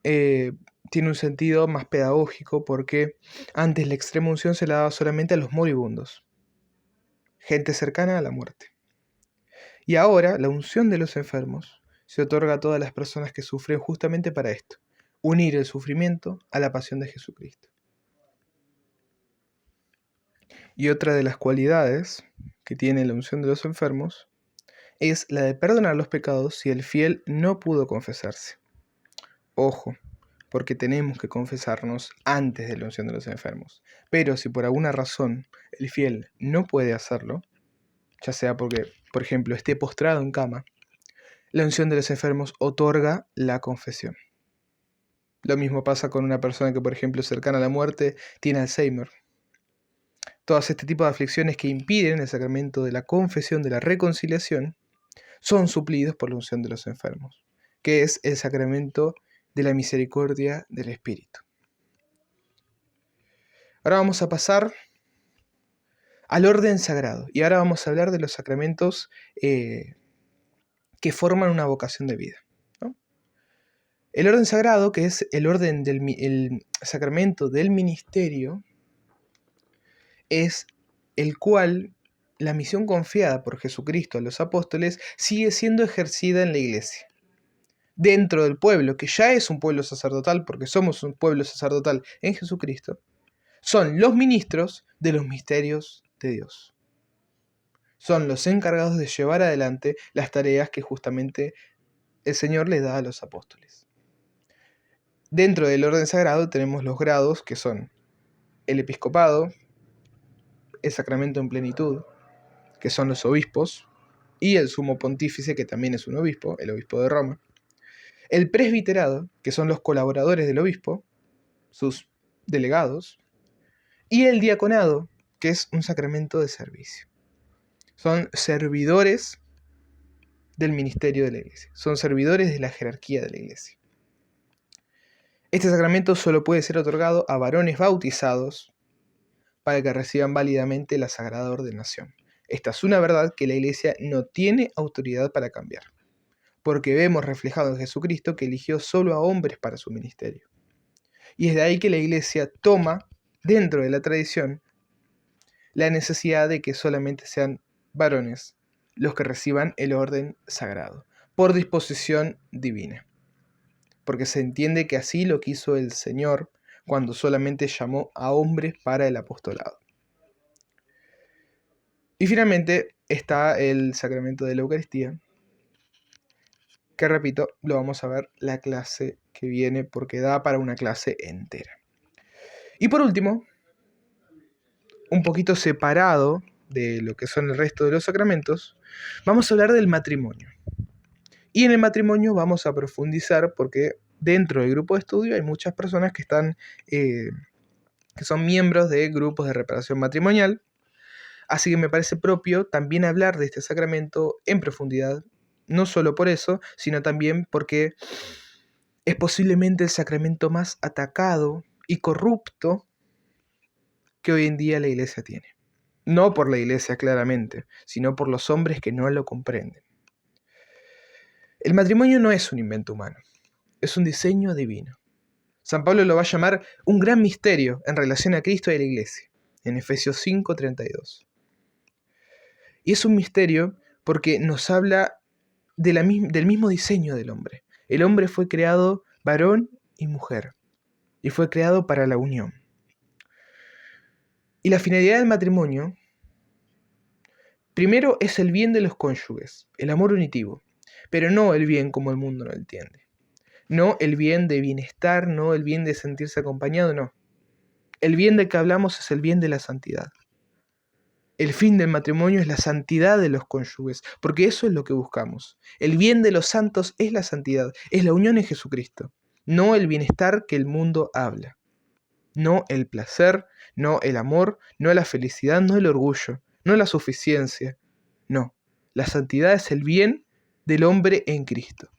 tiene un sentido más pedagógico porque antes la extrema unción se la daba solamente a los moribundos, gente cercana a la muerte. Y ahora la unción de los enfermos se otorga a todas las personas que sufren justamente para esto, unir el sufrimiento a la pasión de Jesucristo. Y otra de las cualidades que tiene la unción de los enfermos es la de perdonar los pecados si el fiel no pudo confesarse. Ojo, porque tenemos que confesarnos antes de la unción de los enfermos. Pero si por alguna razón el fiel no puede hacerlo, ya sea porque, por ejemplo, esté postrado en cama, la unción de los enfermos otorga la confesión. Lo mismo pasa con una persona que, por ejemplo, cercana a la muerte, tiene Alzheimer. Todas este tipo de aflicciones que impiden el sacramento de la confesión, de la reconciliación, son suplidos por la unción de los enfermos, que es el sacramento de la misericordia del Espíritu. Ahora vamos a pasar al orden sagrado, y ahora vamos a hablar de los sacramentos que forman una vocación de vida, ¿no? El orden sagrado, que es el orden el sacramento del ministerio, es el cual la misión confiada por Jesucristo a los apóstoles sigue siendo ejercida en la iglesia. Dentro del pueblo, que ya es un pueblo sacerdotal, porque somos un pueblo sacerdotal en Jesucristo, son los ministros de los misterios de Dios. Son los encargados de llevar adelante las tareas que justamente el Señor les da a los apóstoles. Dentro del orden sagrado tenemos los grados, que son el episcopado, el sacramento en plenitud, que son los obispos, y el sumo pontífice, que también es un obispo, el obispo de Roma. El presbiterado, que son los colaboradores del obispo, sus delegados. Y el diaconado, que es un sacramento de servicio. Son servidores del ministerio de la iglesia. Son servidores de la jerarquía de la iglesia. Este sacramento solo puede ser otorgado a varones bautizados para que reciban válidamente la sagrada ordenación. Esta es una verdad que la iglesia no tiene autoridad para cambiar, porque vemos reflejado en Jesucristo que eligió solo a hombres para su ministerio. Y es de ahí que la iglesia toma, dentro de la tradición, la necesidad de que solamente sean varones los que reciban el orden sagrado, por disposición divina. Porque se entiende que así lo quiso el Señor cuando solamente llamó a hombres para el apostolado. Y finalmente está el sacramento de la Eucaristía, que repito, lo vamos a ver la clase que viene porque da para una clase entera. Y por último, un poquito separado de lo que son el resto de los sacramentos, vamos a hablar del matrimonio. Y en el matrimonio vamos a profundizar porque dentro del grupo de estudio hay muchas personas que son miembros de grupos de reparación matrimonial, así que me parece propio también hablar de este sacramento en profundidad, no solo por eso, sino también porque es posiblemente el sacramento más atacado y corrupto que hoy en día la iglesia tiene. No por la iglesia claramente, sino por los hombres que no lo comprenden. El matrimonio no es un invento humano, es un diseño divino. San Pablo lo va a llamar un gran misterio en relación a Cristo y a la iglesia, en Efesios 5:32. Y es un misterio porque nos habla del mismo diseño del hombre. El hombre fue creado varón y mujer, y fue creado para la unión. Y la finalidad del matrimonio, primero, es el bien de los cónyuges, el amor unitivo, pero no el bien como el mundo lo entiende. No el bien de bienestar, no el bien de sentirse acompañado, no. El bien del que hablamos es el bien de la santidad. El fin del matrimonio es la santidad de los cónyuges, porque eso es lo que buscamos. El bien de los santos es la santidad, es la unión en Jesucristo, no el bienestar que el mundo habla. No el placer, no el amor, no la felicidad, no el orgullo, no la suficiencia. No, la santidad es el bien del hombre en Cristo.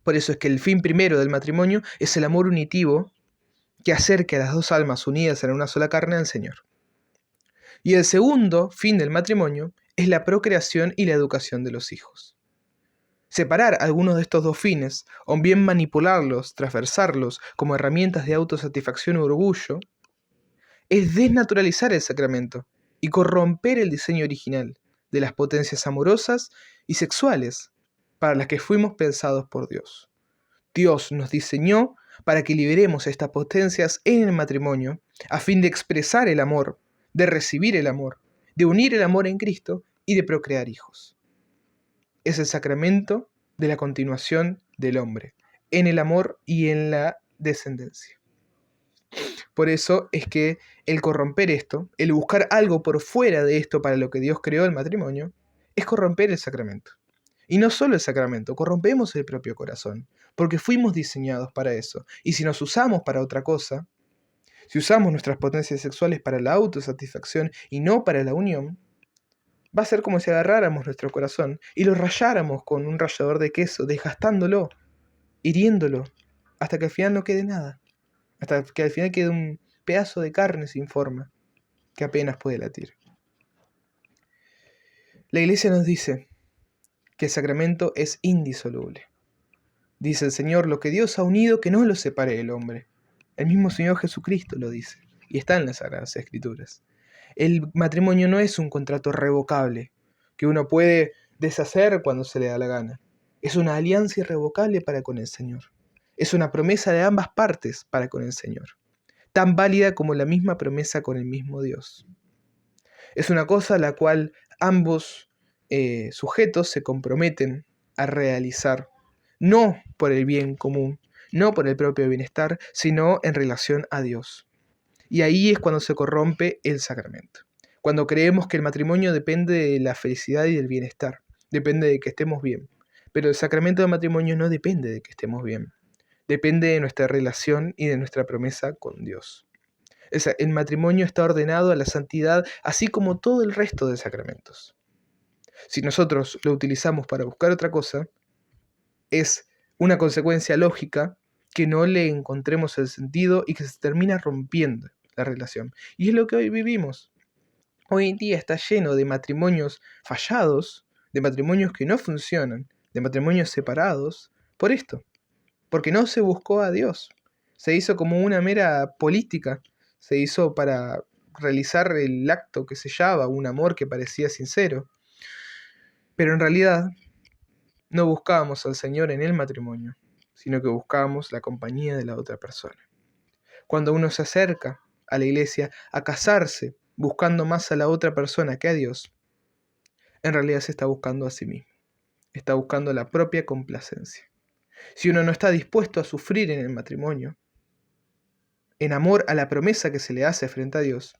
Por eso es que el fin primero del matrimonio es el amor unitivo que acerque a las dos almas unidas en una sola carne al Señor. Y el segundo fin del matrimonio es la procreación y la educación de los hijos. Separar algunos de estos dos fines, o bien manipularlos, transversarlos como herramientas de autosatisfacción u orgullo, es desnaturalizar el sacramento y corromper el diseño original de las potencias amorosas y sexuales para las que fuimos pensados por Dios. Dios nos diseñó para que liberemos estas potencias en el matrimonio a fin de expresar el amor, de recibir el amor, de unir el amor en Cristo y de procrear hijos. Es el sacramento de la continuación del hombre, en el amor y en la descendencia. Por eso es que el corromper esto, el buscar algo por fuera de esto para lo que Dios creó el matrimonio, es corromper el sacramento. Y no solo el sacramento, corrompemos el propio corazón, porque fuimos diseñados para eso. Y si nos usamos para otra cosa, si usamos nuestras potencias sexuales para la autosatisfacción y no para la unión, va a ser como si agarráramos nuestro corazón y lo rayáramos con un rallador de queso, desgastándolo, hiriéndolo, hasta que al final no quede nada. Hasta que al final quede un pedazo de carne sin forma, que apenas puede latir. La iglesia nos dice que el sacramento es indisoluble. Dice el Señor, lo que Dios ha unido, que no lo separe el hombre. El mismo Señor Jesucristo lo dice, y está en las Sagradas Escrituras. El matrimonio no es un contrato revocable que uno puede deshacer cuando se le da la gana. Es una alianza irrevocable para con el Señor. Es una promesa de ambas partes para con el Señor, tan válida como la misma promesa con el mismo Dios. Es una cosa a la cual ambos sujetos se comprometen a realizar, no por el bien común, no por el propio bienestar, sino en relación a Dios. Y ahí es cuando se corrompe el sacramento. Cuando creemos que el matrimonio depende de la felicidad y del bienestar, depende de que estemos bien. Pero el sacramento del matrimonio no depende de que estemos bien, depende de nuestra relación y de nuestra promesa con Dios. El matrimonio está ordenado a la santidad, así como todo el resto de sacramentos. Si nosotros lo utilizamos para buscar otra cosa, es una consecuencia lógica que no le encontremos el sentido y que se termina rompiendo la relación. Y es lo que hoy vivimos. Hoy en día está lleno de matrimonios fallados, de matrimonios que no funcionan, de matrimonios separados, por esto, porque no se buscó a Dios. Se hizo como una mera política, se hizo para realizar el acto que sellaba un amor que parecía sincero. Pero en realidad no buscábamos al Señor en el matrimonio, sino que buscábamos la compañía de la otra persona. Cuando uno se acerca a la iglesia a casarse buscando más a la otra persona que a Dios, en realidad se está buscando a sí mismo, está buscando la propia complacencia. Si uno no está dispuesto a sufrir en el matrimonio, en amor a la promesa que se le hace frente a Dios,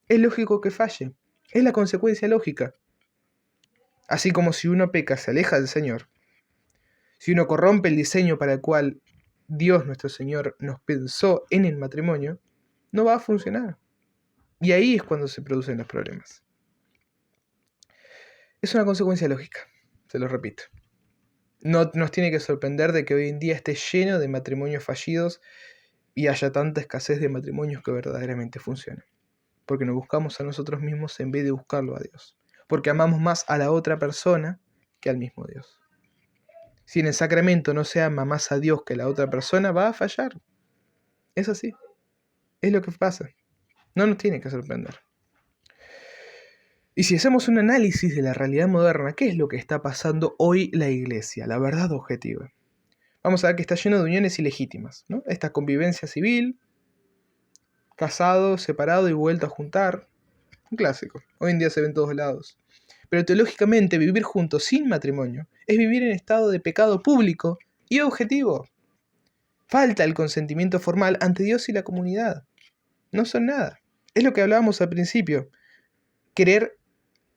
es lógico que falle, es la consecuencia lógica. Así como si uno peca, se aleja del Señor, si uno corrompe el diseño para el cual Dios nuestro Señor nos pensó en el matrimonio, no va a funcionar. Y ahí es cuando se producen los problemas. Es una consecuencia lógica, se lo repito. No nos tiene que sorprender de que hoy en día esté lleno de matrimonios fallidos y haya tanta escasez de matrimonios que verdaderamente funcionan. Porque nos buscamos a nosotros mismos en vez de buscarlo a Dios. Porque amamos más a la otra persona que al mismo Dios. Si en el sacramento no se ama más a Dios que a la otra persona, va a fallar. Es así. Es lo que pasa. No nos tiene que sorprender. Y si hacemos un análisis de la realidad moderna, ¿qué es lo que está pasando hoy la Iglesia? La verdad objetiva. Vamos a ver que está lleno de uniones ilegítimas, ¿no? Esta convivencia civil, casado, separado y vuelto a juntar. Un clásico. Hoy en día se ve en todos lados. Pero teológicamente vivir juntos sin matrimonio es vivir en estado de pecado público y objetivo. Falta el consentimiento formal ante Dios y la comunidad. No son nada. Es lo que hablábamos al principio. Querer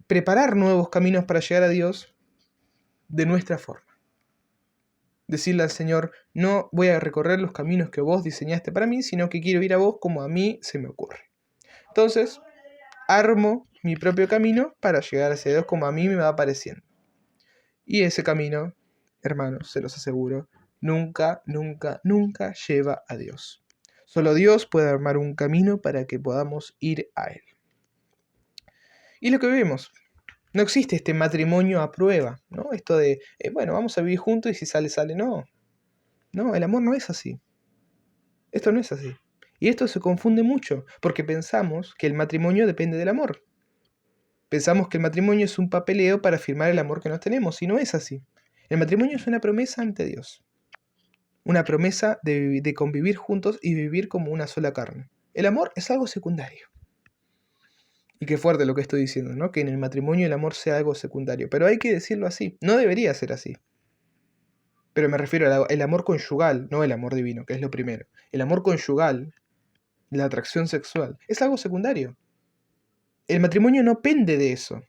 preparar nuevos caminos para llegar a Dios de nuestra forma. Decirle al Señor, no voy a recorrer los caminos que vos diseñaste para mí, sino que quiero ir a vos como a mí se me ocurre. Entonces, armo mi propio camino para llegar hacia Dios como a mí me va pareciendo. Y ese camino, hermanos, se los aseguro, nunca, nunca, nunca lleva a Dios. Solo Dios puede armar un camino para que podamos ir a Él. Y lo que vemos, no existe este matrimonio a prueba, ¿no? Esto de, bueno, vamos a vivir juntos y si sale, sale. No, no, el amor no es así. Esto no es así. Y esto se confunde mucho, porque pensamos que el matrimonio depende del amor. Pensamos que el matrimonio es un papeleo para firmar el amor que nos tenemos, y no es así. El matrimonio es una promesa ante Dios. Una promesa de convivir juntos y vivir como una sola carne. El amor es algo secundario. Y qué fuerte lo que estoy diciendo, ¿no? Que en el matrimonio el amor sea algo secundario. Pero hay que decirlo así. No debería ser así. Pero me refiero al amor conyugal, no el amor divino, que es lo primero. El amor conyugal, la atracción sexual, es algo secundario. El matrimonio no pende de eso.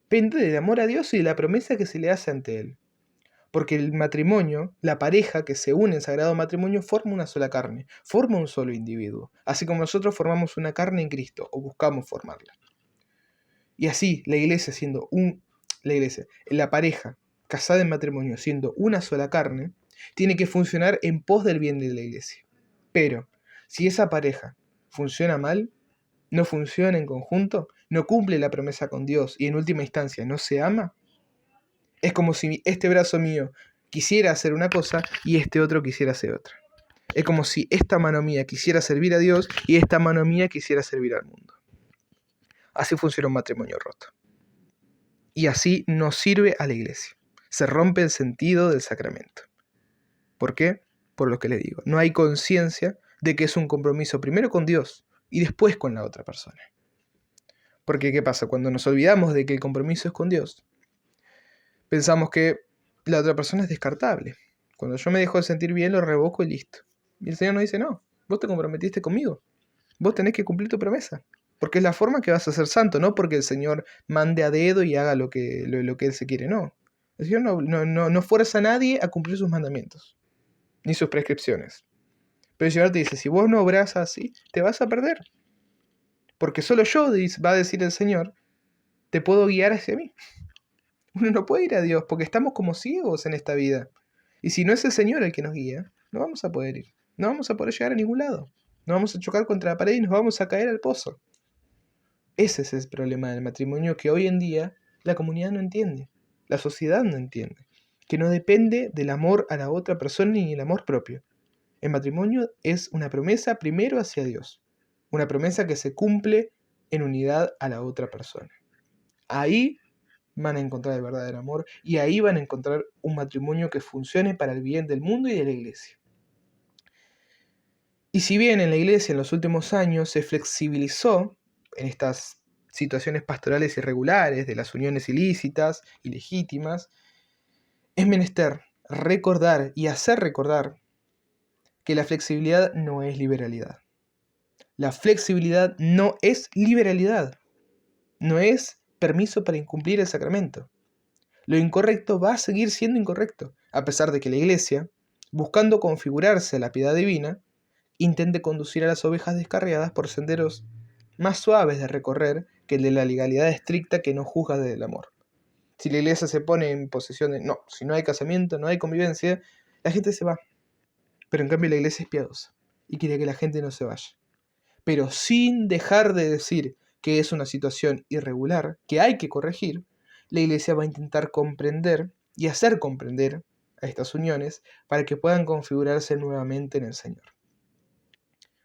Pende del amor a Dios y de la promesa que se le hace ante Él. Porque el matrimonio, la pareja que se une en sagrado matrimonio, forma una sola carne, forma un solo individuo. Así como nosotros formamos una carne en Cristo, o buscamos formarla. Y así, la pareja casada en matrimonio, siendo una sola carne, tiene que funcionar en pos del bien de la iglesia. Pero, si esa pareja funciona mal, no funciona en conjunto, no cumple la promesa con Dios y en última instancia no se ama, es como si este brazo mío quisiera hacer una cosa y este otro quisiera hacer otra. Es como si esta mano mía quisiera servir a Dios y esta mano mía quisiera servir al mundo. Así funciona un matrimonio roto. Y así no sirve a la iglesia. Se rompe el sentido del sacramento. ¿Por qué? Por lo que le digo. No hay conciencia de que es un compromiso primero con Dios y después con la otra persona. Porque ¿qué pasa? Cuando nos olvidamos de que el compromiso es con Dios, pensamos que la otra persona es descartable. Cuando yo me dejo de sentir bien, lo revoco y listo. Y el Señor nos dice, no, vos te comprometiste conmigo. Vos tenés que cumplir tu promesa. Porque es la forma que vas a ser santo, no porque el Señor mande a dedo y haga lo que Él se quiere, no. El Señor no fuerza a nadie a cumplir sus mandamientos, ni sus prescripciones. Pero el Señor te dice, si vos no obrás así, te vas a perder. Porque solo yo, va a decir el Señor, te puedo guiar hacia mí. Uno no puede ir a Dios porque estamos como ciegos en esta vida. Y si no es el Señor el que nos guía, no vamos a poder ir. No vamos a poder llegar a ningún lado. No vamos a chocar contra la pared y nos vamos a caer al pozo. Ese es el problema del matrimonio que hoy en día la comunidad no entiende. La sociedad no entiende. Que no depende del amor a la otra persona ni el amor propio. El matrimonio es una promesa primero hacia Dios. Una promesa que se cumple en unidad a la otra persona. Ahí van a encontrar el verdadero amor y ahí van a encontrar un matrimonio que funcione para el bien del mundo y de la iglesia. Y si bien en la iglesia en los últimos años se flexibilizó en estas situaciones pastorales irregulares de las uniones ilícitas, ilegítimas, es menester recordar y hacer recordar que la flexibilidad no es liberalidad. La flexibilidad no es liberalidad, no es permiso para incumplir el sacramento. Lo incorrecto va a seguir siendo incorrecto, a pesar de que la Iglesia, buscando configurarse a la piedad divina, intente conducir a las ovejas descarriadas por senderos más suaves de recorrer que el de la legalidad estricta que no juzga desde el amor. Si la Iglesia se pone en posesión de, no, si no hay casamiento, no hay convivencia, la gente se va. Pero en cambio la Iglesia es piadosa y quiere que la gente no se vaya. Pero sin dejar de decir que es una situación irregular, que hay que corregir, la Iglesia va a intentar comprender y hacer comprender a estas uniones para que puedan configurarse nuevamente en el Señor.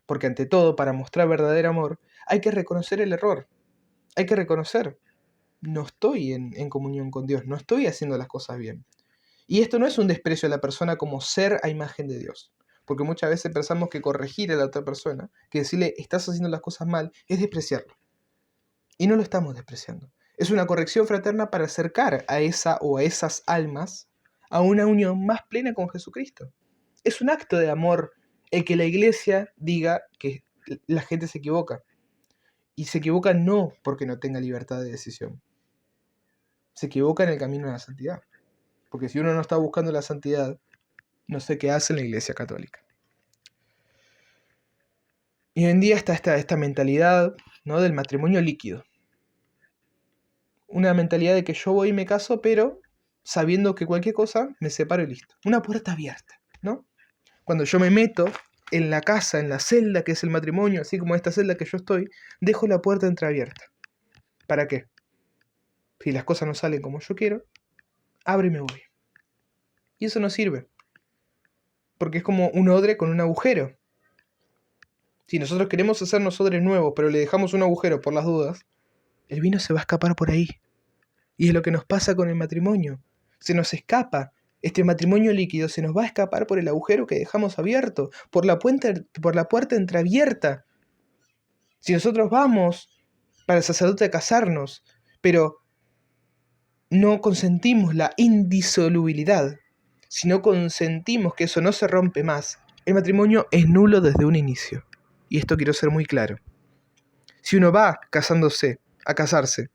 Porque ante todo, para mostrar verdadero amor, hay que reconocer el error. Hay que reconocer, no estoy en comunión con Dios, no estoy haciendo las cosas bien. Y esto no es un desprecio a la persona como ser a imagen de Dios. Porque muchas veces pensamos que corregir a la otra persona, que decirle estás haciendo las cosas mal, es despreciarlo. Y no lo estamos despreciando. Es una corrección fraterna para acercar a esa o a esas almas a una unión más plena con Jesucristo. Es un acto de amor el que la iglesia diga que la gente se equivoca. Y se equivoca no porque no tenga libertad de decisión. Se equivoca en el camino a la santidad. Porque si uno no está buscando la santidad, no sé qué hace en la iglesia católica. Y hoy en día está esta mentalidad, ¿no?, del matrimonio líquido. Una mentalidad de que yo voy y me caso, pero sabiendo que cualquier cosa me separo y listo. Una puerta abierta, ¿no? Cuando yo me meto en la casa, en la celda que es el matrimonio, así como esta celda que yo estoy, dejo la puerta entreabierta. ¿Para qué? Si las cosas no salen como yo quiero, abro y me voy. Y eso no sirve. Porque es como un odre con un agujero. Si nosotros queremos hacernos odres nuevos, pero le dejamos un agujero por las dudas, el vino se va a escapar por ahí. Y es lo que nos pasa con el matrimonio. Se nos escapa. Este matrimonio líquido se nos va a escapar por el agujero que dejamos abierto, por la puerta entreabierta. Si nosotros vamos para el sacerdote a casarnos, pero no consentimos la indisolubilidad, si no consentimos que eso no se rompe más, el matrimonio es nulo desde un inicio. Y esto quiero ser muy claro. Si uno va a casarse,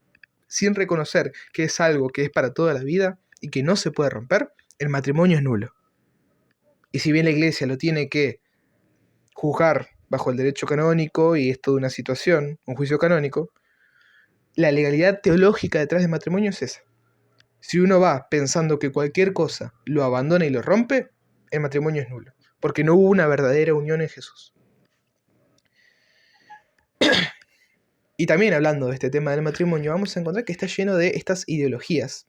sin reconocer que es algo que es para toda la vida y que no se puede romper, el matrimonio es nulo. Y si bien la iglesia lo tiene que juzgar bajo el derecho canónico y es toda una situación, un juicio canónico, la legalidad teológica detrás del matrimonio es esa. Si uno va pensando que cualquier cosa lo abandona y lo rompe, el matrimonio es nulo, porque no hubo una verdadera unión en Jesús. Y también hablando de este tema del matrimonio, vamos a encontrar que está lleno de estas ideologías,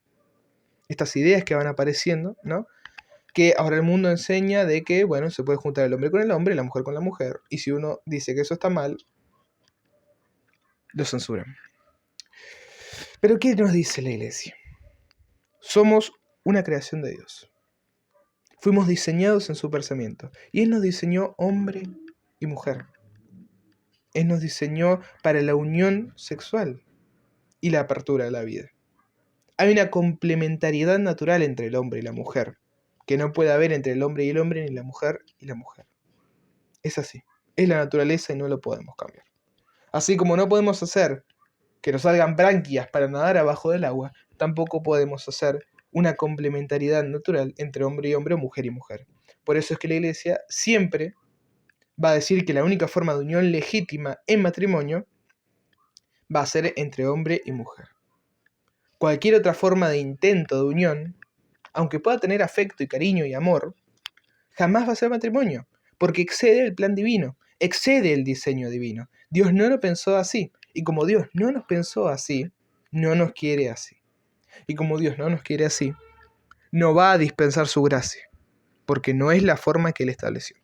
estas ideas que van apareciendo, ¿no? Que ahora el mundo enseña de que, bueno, se puede juntar el hombre con el hombre y la mujer con la mujer, y si uno dice que eso está mal, lo censuran. Pero ¿qué nos dice la Iglesia? Somos una creación de Dios. Fuimos diseñados en su pensamiento. Y Él nos diseñó hombre y mujer. Él nos diseñó para la unión sexual y la apertura de la vida. Hay una complementariedad natural entre el hombre y la mujer, que no puede haber entre el hombre y el hombre, ni la mujer y la mujer. Es así. Es la naturaleza y no lo podemos cambiar. Así como no podemos hacer que nos salgan branquias para nadar abajo del agua, tampoco podemos hacer una complementariedad natural entre hombre y hombre o mujer y mujer. Por eso es que la Iglesia siempre va a decir que la única forma de unión legítima en matrimonio va a ser entre hombre y mujer. Cualquier otra forma de intento de unión, aunque pueda tener afecto y cariño y amor, jamás va a ser matrimonio, porque excede el plan divino, excede el diseño divino. Dios no lo pensó así, y como Dios no nos pensó así, no nos quiere así. Y como Dios no nos quiere así, no va a dispensar su gracia, porque no es la forma que Él estableció.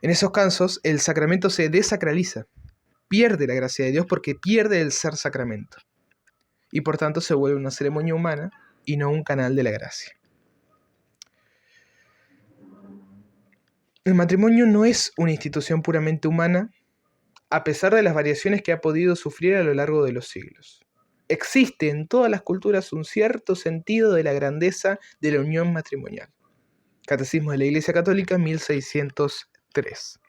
En esos casos, el sacramento se desacraliza, pierde la gracia de Dios porque pierde el ser sacramento, y por tanto se vuelve una ceremonia humana y no un canal de la gracia. El matrimonio no es una institución puramente humana, a pesar de las variaciones que ha podido sufrir a lo largo de los siglos. Existe en todas las culturas un cierto sentido de la grandeza de la unión matrimonial. Catecismo de la Iglesia Católica, 1603.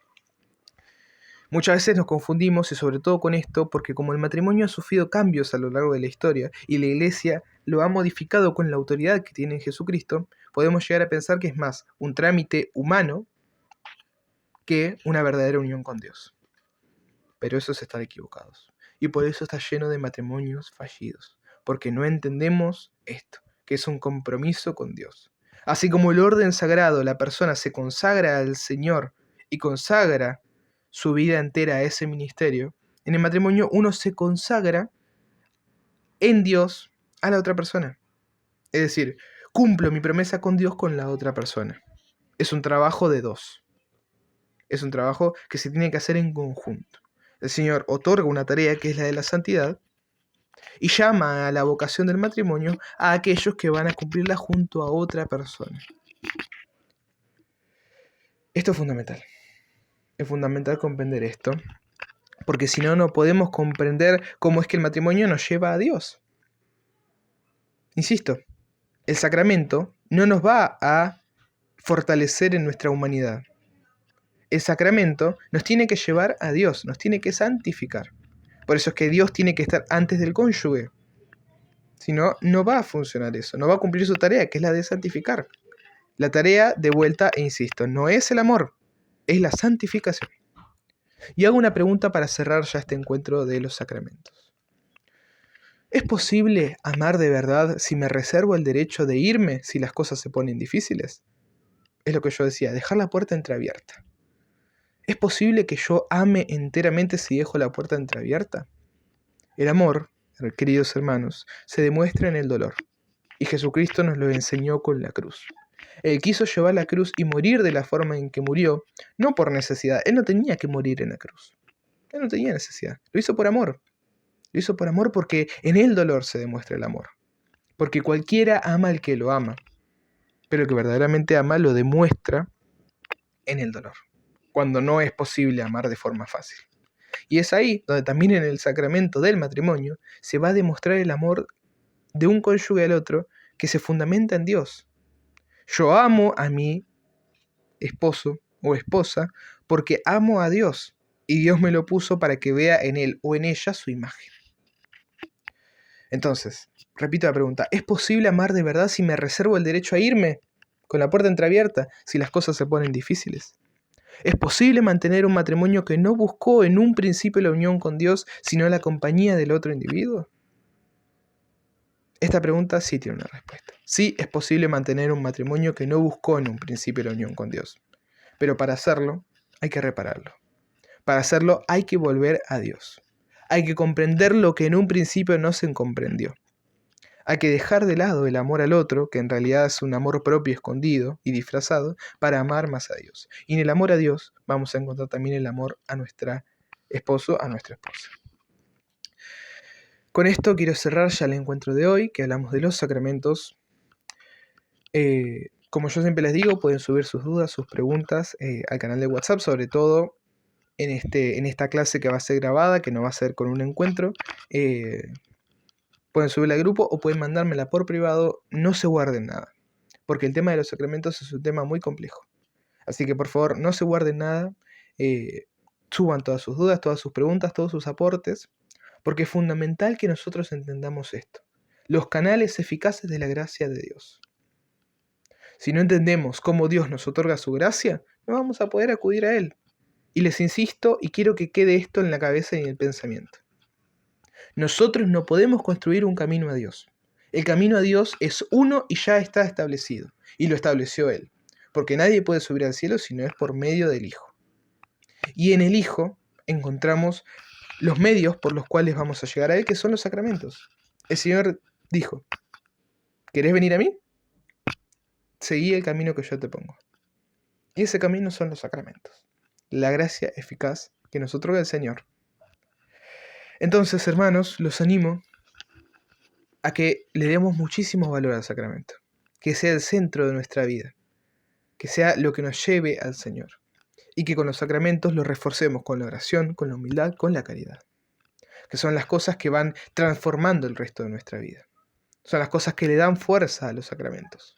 Muchas veces nos confundimos, y sobre todo con esto, porque como el matrimonio ha sufrido cambios a lo largo de la historia y la Iglesia lo ha modificado con la autoridad que tiene en Jesucristo, podemos llegar a pensar que es más un trámite humano que una verdadera unión con Dios. Pero eso es estar equivocados. Y por eso está lleno de matrimonios fallidos, porque no entendemos esto, que es un compromiso con Dios. Así como el orden sagrado, la persona se consagra al Señor y consagra su vida entera a ese ministerio, en el matrimonio uno se consagra en Dios a la otra persona. Es decir, cumplo mi promesa con Dios con la otra persona. Es un trabajo de dos. Es un trabajo que se tiene que hacer en conjunto. El Señor otorga una tarea que es la de la santidad y llama a la vocación del matrimonio a aquellos que van a cumplirla junto a otra persona. Esto es fundamental. Es fundamental comprender esto, porque si no, no podemos comprender cómo es que el matrimonio nos lleva a Dios. Insisto, el sacramento no nos va a fortalecer en nuestra humanidad. El sacramento nos tiene que llevar a Dios, nos tiene que santificar. Por eso es que Dios tiene que estar antes del cónyuge. Si no, no va a funcionar eso, no va a cumplir su tarea, que es la de santificar. La tarea, de vuelta, e insisto, no es el amor, es la santificación. Y hago una pregunta para cerrar ya este encuentro de los sacramentos. ¿Es posible amar de verdad si me reservo el derecho de irme si las cosas se ponen difíciles? Es lo que yo decía, dejar la puerta entreabierta. ¿Es posible que yo ame enteramente si dejo la puerta entreabierta? El amor, queridos hermanos, se demuestra en el dolor. Y Jesucristo nos lo enseñó con la cruz. Él quiso llevar la cruz y morir de la forma en que murió, no por necesidad. Él no tenía que morir en la cruz. Él no tenía necesidad. Lo hizo por amor. Lo hizo por amor porque en el dolor se demuestra el amor. Porque cualquiera ama al que lo ama. Pero el que verdaderamente ama lo demuestra en el dolor. Cuando no es posible amar de forma fácil. Y es ahí donde también en el sacramento del matrimonio se va a demostrar el amor de un cónyuge al otro que se fundamenta en Dios. Yo amo a mi esposo o esposa porque amo a Dios y Dios me lo puso para que vea en él o en ella su imagen. Entonces, repito la pregunta, ¿es posible amar de verdad si me reservo el derecho a irme con la puerta entreabierta si las cosas se ponen difíciles? ¿Es posible mantener un matrimonio que no buscó en un principio la unión con Dios, sino la compañía del otro individuo? Esta pregunta sí tiene una respuesta. Sí es posible mantener un matrimonio que no buscó en un principio la unión con Dios. Pero para hacerlo hay que repararlo. Para hacerlo hay que volver a Dios. Hay que comprender lo que en un principio no se comprendió. Hay que dejar de lado el amor al otro, que en realidad es un amor propio escondido y disfrazado, para amar más a Dios. Y en el amor a Dios vamos a encontrar también el amor a nuestro esposo, a nuestra esposa. Con esto quiero cerrar ya el encuentro de hoy, que hablamos de los sacramentos. Como yo siempre les digo, pueden subir sus dudas, sus preguntas al canal de WhatsApp, sobre todo en esta clase que va a ser grabada, que no va a ser con un encuentro. Pueden subirla al grupo o pueden mandármela por privado. No se guarden nada, porque el tema de los sacramentos es un tema muy complejo. Así que por favor, no se guarden nada. Suban todas sus dudas, todas sus preguntas, todos sus aportes, porque es fundamental que nosotros entendamos esto. Los canales eficaces de la gracia de Dios. Si no entendemos cómo Dios nos otorga su gracia, no vamos a poder acudir a Él. Y les insisto, y quiero que quede esto en la cabeza y en el pensamiento. Nosotros no podemos construir un camino a Dios. El camino a Dios es uno y ya está establecido. Y lo estableció Él. Porque nadie puede subir al cielo si no es por medio del Hijo. Y en el Hijo encontramos los medios por los cuales vamos a llegar a Él, que son los sacramentos. El Señor dijo, ¿querés venir a mí? Seguí el camino que yo te pongo. Y ese camino son los sacramentos. La gracia eficaz que nos otorga el Señor. Entonces, hermanos, los animo a que le demos muchísimo valor al sacramento. Que sea el centro de nuestra vida. Que sea lo que nos lleve al Señor. Y que con los sacramentos los reforcemos con la oración, con la humildad, con la caridad. Que son las cosas que van transformando el resto de nuestra vida. Son las cosas que le dan fuerza a los sacramentos.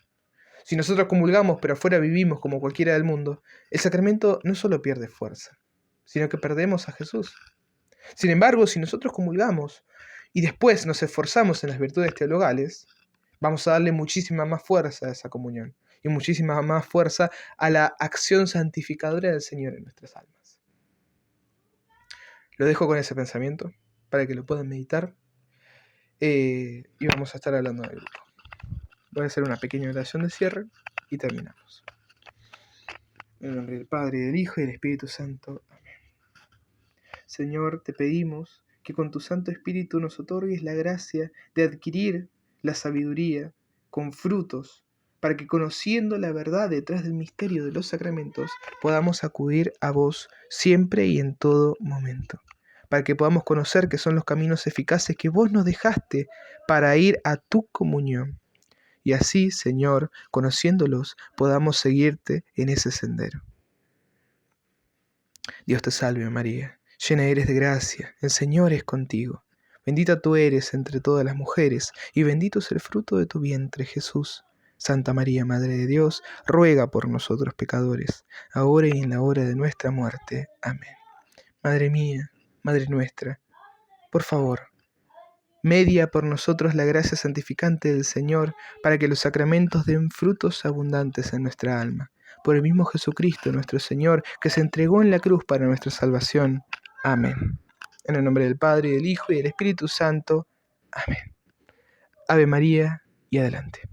Si nosotros comulgamos pero afuera vivimos como cualquiera del mundo, el sacramento no solo pierde fuerza, sino que perdemos a Jesús. Sin embargo, si nosotros comulgamos y después nos esforzamos en las virtudes teologales, vamos a darle muchísima más fuerza a esa comunión y muchísima más fuerza a la acción santificadora del Señor en nuestras almas. Lo dejo con ese pensamiento para que lo puedan meditar y vamos a estar hablando del grupo. Voy a hacer una pequeña oración de cierre y terminamos. En el nombre del Padre, del Hijo y del Espíritu Santo. Amén. Señor, te pedimos que con tu Santo Espíritu nos otorgues la gracia de adquirir la sabiduría con frutos, para que conociendo la verdad detrás del misterio de los sacramentos, podamos acudir a vos siempre y en todo momento, para que podamos conocer que son los caminos eficaces que vos nos dejaste para ir a tu comunión. Y así, Señor, conociéndolos, podamos seguirte en ese sendero. Dios te salve, María, llena eres de gracia, el Señor es contigo. Bendita tú eres entre todas las mujeres, y bendito es el fruto de tu vientre, Jesús. Santa María, Madre de Dios, ruega por nosotros pecadores, ahora y en la hora de nuestra muerte. Amén. Madre mía, Madre nuestra, por favor, media por nosotros la gracia santificante del Señor, para que los sacramentos den frutos abundantes en nuestra alma. Por el mismo Jesucristo nuestro Señor, que se entregó en la cruz para nuestra salvación. Amén. En el nombre del Padre, y del Hijo, y del Espíritu Santo. Amén. Ave María, y adelante.